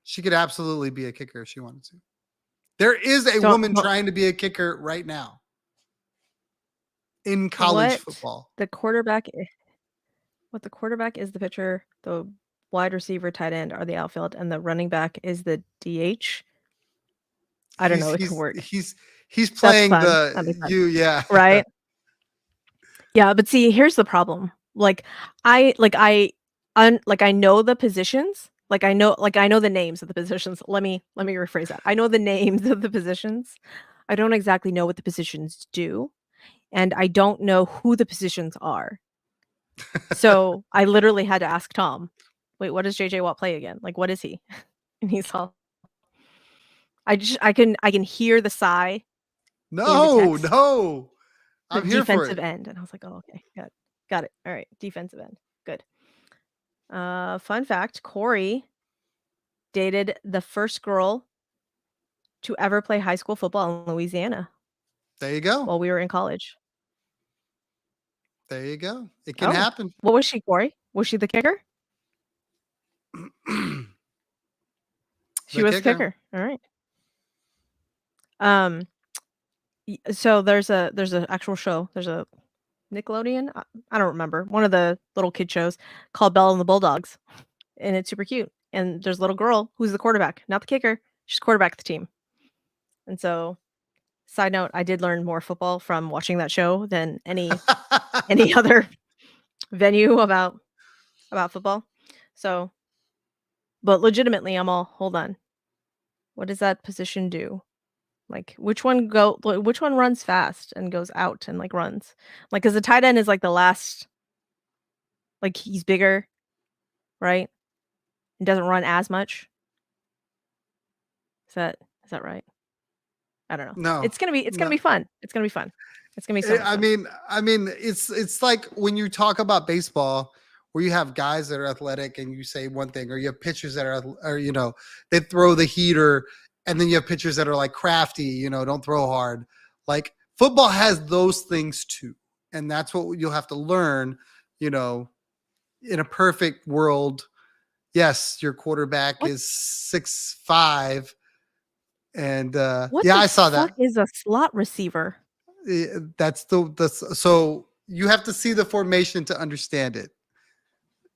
She could absolutely be a kicker if she wanted to. There is a woman Don't trying to be a kicker right now in college what football. the quarterback what the quarterback is the pitcher, the wide receiver, tight end are the outfield, and the running back is the DH. I don't He's know, it could he's work. he's he's That's playing fun. That makes sense. yeah. Right? Yeah, but see, here's the problem. I know the positions. I know the names of the positions. Let me rephrase that. I know the names of the positions. I don't exactly know what the positions do, and I don't know who the positions are. So, I literally had to ask Tom, "Wait, what does JJ Watt play again? Like, what is he?" And he's all I can hear the sigh in the No, text, no. the I'm here for defensive it. end, and I was like, "Oh, okay, got it. Alright, defensive end. Good." Fun fact, Corey dated the first girl to ever play high school football in Louisiana There you go. while we were in college. There you go. It can Oh, happen. what was she, Corey? Was she the kicker? She The was the kicker. kicker. Alright. Um, so there's a actual show. There's a Nickelodeon? I don't remember. One of the little kid shows called Belle and the Bulldogs, and it's super cute. And there's a little girl who's the quarterback, not the kicker. She's quarterback of the team. And so, side note, I did learn more football from watching that show than any other venue about football. So, but legitimately, I'm all, hold on. What does that position do? Like, which one runs fast and goes out and like runs? Like, cause the tight end is like the last, like he's bigger, right? And doesn't run as much. Is that right? I don't know. No, It's gonna be no. fun. It's gonna be fun. It's gonna be so much I fun. mean, it's like when you talk about baseball, where you have guys that are athletic and you say one thing, or you have pitchers that are they throw the heater, and then you have pitchers that are like crafty, don't throw hard. Like football has those things too, and that's what you'll have to learn. You know, in a perfect world, yes, your quarterback What is 6'5", and what yeah, the I saw fuck that. is a slot receiver? That's the so you have to see the formation to understand it.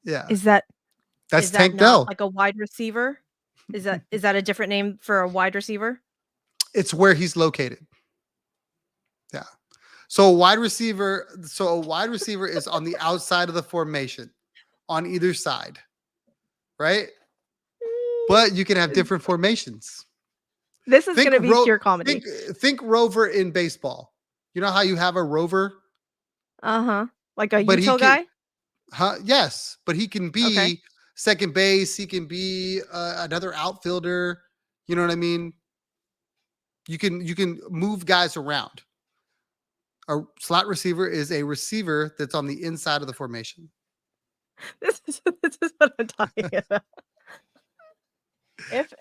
Yeah, Is that that's is that Tank not Dell. like a wide receiver? Is that a different name for a wide receiver? It's where he's located. Yeah. So a wide receiver is on the outside of the formation on either side, right? But you can have Mm, different formations. this is Think gonna be ro- pure think comedy. think rover in baseball. You know how you have a rover, Uh-huh. Like a but he util can guy? yes, but he can Okay. be second base, he can be another outfielder, you know what I mean? You can move guys around. A slot receiver is a receiver that's on the inside of the formation. This is what I'm talking about. If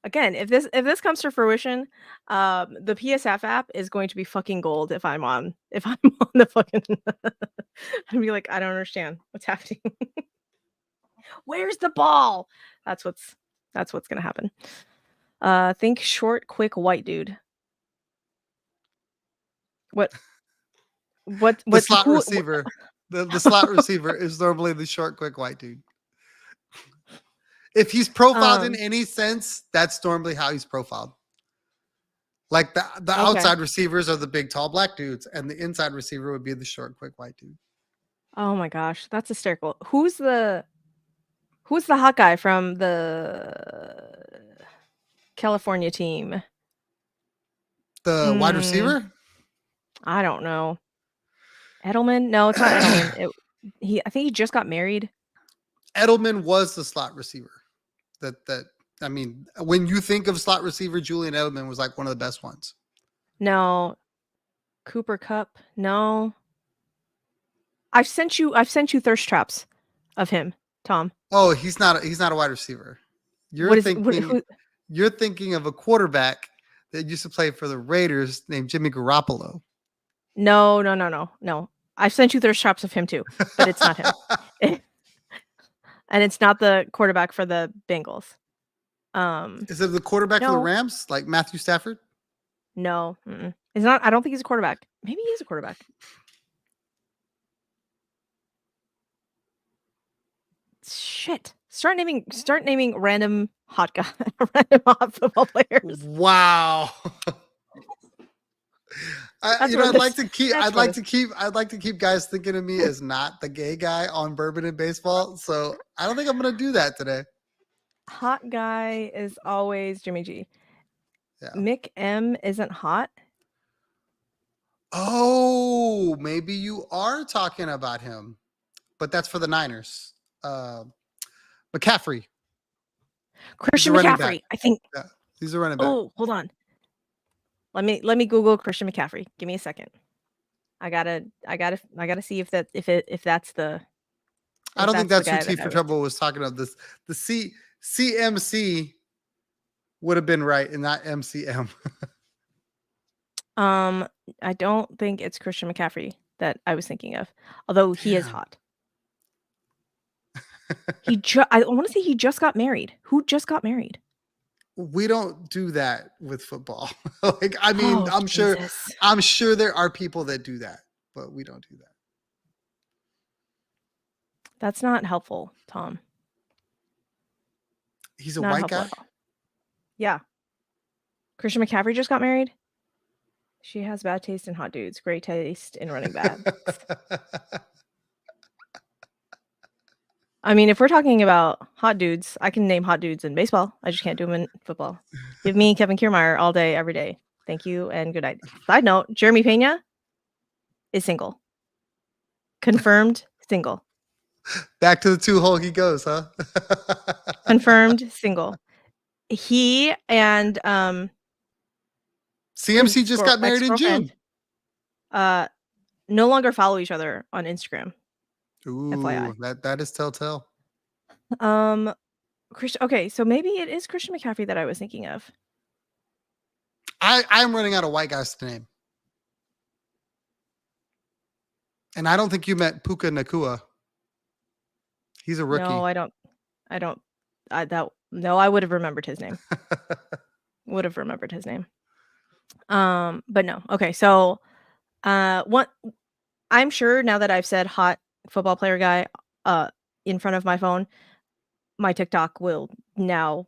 again, if this comes to fruition, the PSF app is going to be fucking gold if I'm on the fucking I'd be like, "I don't understand what's happening. Where's the ball?" That's what's that's what's gonna happen. Think short, quick, white dude. What? What? The What? slot Who? receiver. The slot receiver is normally the short, quick, white dude. If he's profiled in Um. any sense, that's normally how he's profiled. Like the Okay. outside receivers are the big, tall black dudes, and the inside receiver would be the short, quick, white dude. Oh my gosh, that's hysterical. Who's the hot guy from the California team? The wide Mm, receiver, I don't know. Edelman? No, it's not Edelman. I think he just got married. Edelman was the slot receiver. That I mean, when you think of slot receiver, Julian Edelman was like one of the best ones. No. Cooper Cup? No. I've sent you thirst traps of him, Tom. Oh, he's not a wide receiver. You're you're thinking of a quarterback that used to play for the Raiders named Jimmy Garoppolo. No. I've sent you thirst traps of him too, but it's not him. And it's not the quarterback for the Bengals. Is it the quarterback for the No. Rams, like Matthew Stafford? No. It's not. I don't think he's a quarterback. Maybe he is a quarterback. Shit. Start naming random hot guy, random hot football players. Wow. That's I'd like this. to keep guys thinking of me as not the gay guy on Bourbon and Baseball. So I don't think I'm gonna do that today. Hot guy is always Jimmy G. Yeah. Mick M isn't hot. Oh, maybe you are talking about him, but that's for the Niners. McCaffrey. Christian running McCaffrey, back. I think. Yeah, he's a running back. Oh, hold on. Let me Google Christian McCaffrey. Give me a second. I gotta see if that's the. I don't think that's that's the who guy T that I for was. Trouble was talking about. The CMC would have been right and not MCM. I don't think it's Christian McCaffrey that I was thinking of, although he is Damn. hot. I want to say he just got married. Who just got married? We don't do that with football. Like, I mean, Oh, I'm Jesus. sure there are people that do that, but we don't do that. That's not helpful, Tom. He's a Not white helpful guy. at all. Yeah. Christian McCaffrey just got married. She has bad taste in hot dudes, great taste in running backs. I mean, if we're talking about hot dudes, I can name hot dudes in baseball. I just can't do them in football. Give me Kevin Kiermaier all day, every day. Thank you and good night. Side note, Jeremy Pena is single. Confirmed single. Back to the 2-hole he goes, huh? Confirmed single. He and CMC just got married in June. No longer follow each other on Instagram. Ooh, FYI. that is telltale. Okay, so maybe it is Christian McCaffrey that I was thinking of. I'm running out of white guys to name. And I don't think you met Puka Nakua. He's a rookie. No, I don't. I would have remembered his name. Would have remembered his name. But no. Okay, so what I'm sure now that I've said hot football player guy in front of my phone, my TikTok will now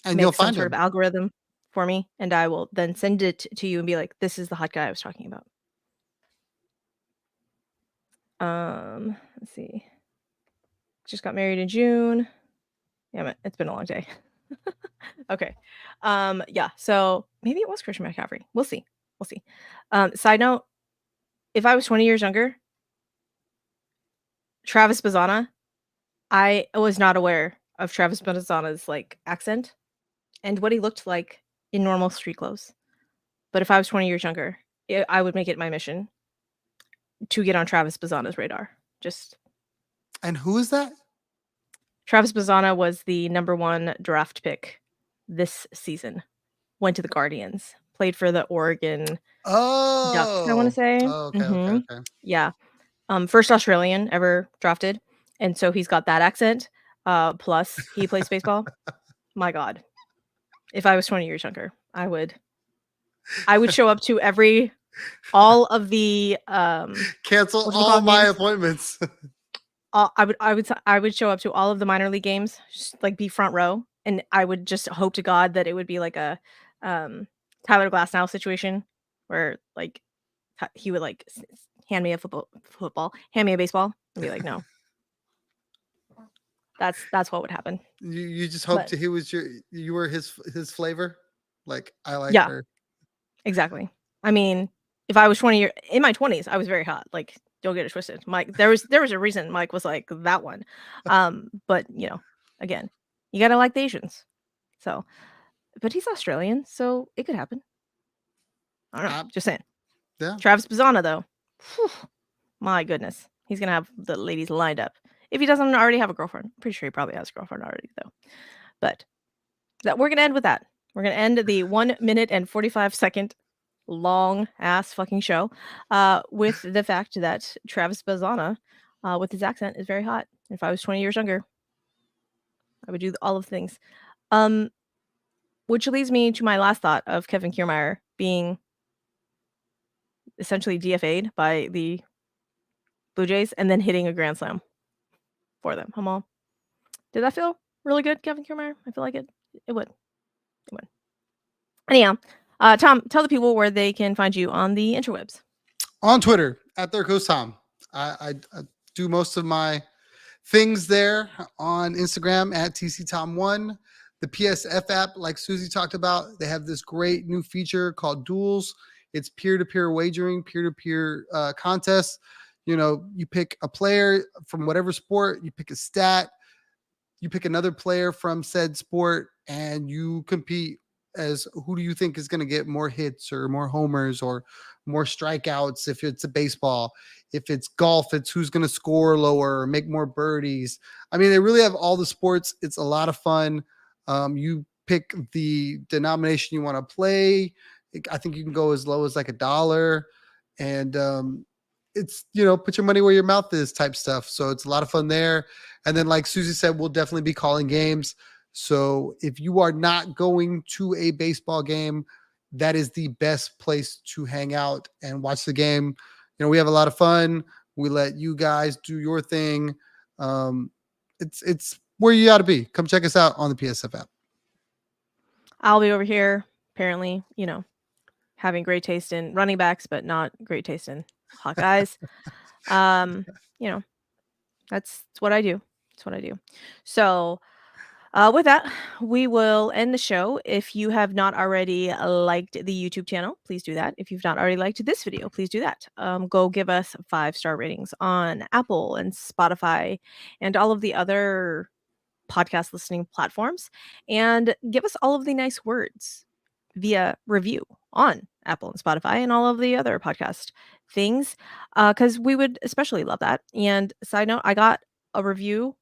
and make you'll some find sort him. of algorithm for me, and I will then send it to you and be like, this is the hot guy I was talking about. Let's see. Just got married in June. Damn it, it's been a long day. Okay. Yeah, so maybe it was Christian McCaffrey. We'll see. Side note, if I was 20 years younger, Travis Bazana, I was not aware of Travis Bazana's like accent and what he looked like in normal street clothes. But if I was 20 years younger, I would make it my mission to get on Travis Bazana's radar. And who is that? Travis Bazana was the #1 draft pick this season. Went to the Guardians. Played for the Oregon Ducks, I want to say. Oh, okay. Yeah. First Australian ever drafted. And so he's got that accent. Plus he plays baseball. My God. if I was 20 years younger, I would show up to all of the Cancel all whatchamacallit my games. appointments. I would show up to all of the minor league games, just like be front row, and I would just hope to God that it would be like a Tyler Glasnow situation where like he would like hand me a hand me a baseball, and be like, no, that's what would happen. You just hoped But you were his flavor. Like, I like yeah, her. exactly. I mean, if I was in my 20s, I was very hot. Like, don't get it twisted. Mike, there was a reason Mike was like that one. But again, you gotta like the Asians. So, but he's Australian, so it could happen. I don't know. I, Just saying. yeah. Travis Bazzana, though, whew, my goodness, he's gonna have the ladies lined up. If he doesn't already have a girlfriend, I'm pretty sure he probably has a girlfriend already, though. But we're gonna end with that. We're gonna end the 1 minute and 45-second long ass fucking show with the fact that Travis Bazzana, with his accent, is very hot. If I was 20 years younger, I would do all of the things. Which leads me to my last thought of Kevin Kiermaier being essentially DFA'd by the Blue Jays and then hitting a grand slam for them. Hamal, did that feel really good, Kevin Kiermaier? I feel like it would. It would. Anyhow, Tom, tell the people where they can find you on the interwebs. On Twitter at There Goes Tom. I do most of my things there. On Instagram at TCTom1. The PSF app, like Susie talked about, they have this great new feature called Duels. It's peer-to-peer wagering, peer-to-peer contests. You pick a player from whatever sport, you pick a stat, you pick another player from said sport, and you compete as who do you think is going to get more hits or more homers or more strikeouts. If it's a baseball, if it's golf, it's who's going to score lower or make more birdies. I mean, they really have all the sports. It's a lot of fun. You pick the denomination you want to play. I think you can go as low as like $1, and it's put your money where your mouth is type stuff. So it's a lot of fun there. And then, like Susie said, we'll definitely be calling games. So if you are not going to a baseball game, that is the best place to hang out and watch the game. We have a lot of fun. We let you guys do your thing. It's where you got to be. Come check us out on the PSF app. I'll be over here, apparently, having great taste in running backs, but not great taste in hot guys. That's what I do. That's what I do. So, with that, we will end the show. If you have not already liked the YouTube channel, please do that. If you've not already liked this video, please do that. Go give us 5-star ratings on Apple and Spotify and all of the other podcast listening platforms, and give us all of the nice words via review on Apple and Spotify and all of the other podcast things, because we would especially love that. And side note, I got a review.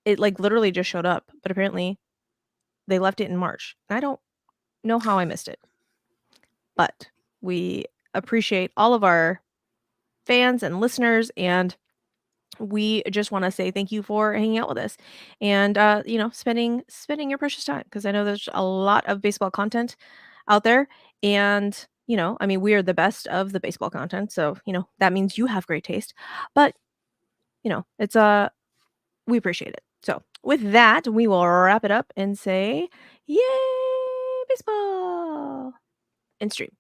It like literally just showed up, but apparently they left it in March. I don't know how I missed it, but we appreciate all of our fans and listeners, and we just want to say thank you for hanging out with us and spending your precious time, because I know there's a lot of baseball content out there, and I mean, we are the best of the baseball content, so that means you have great taste, but it's we appreciate it. So with that, we will wrap it up and say, yay, baseball, and stream.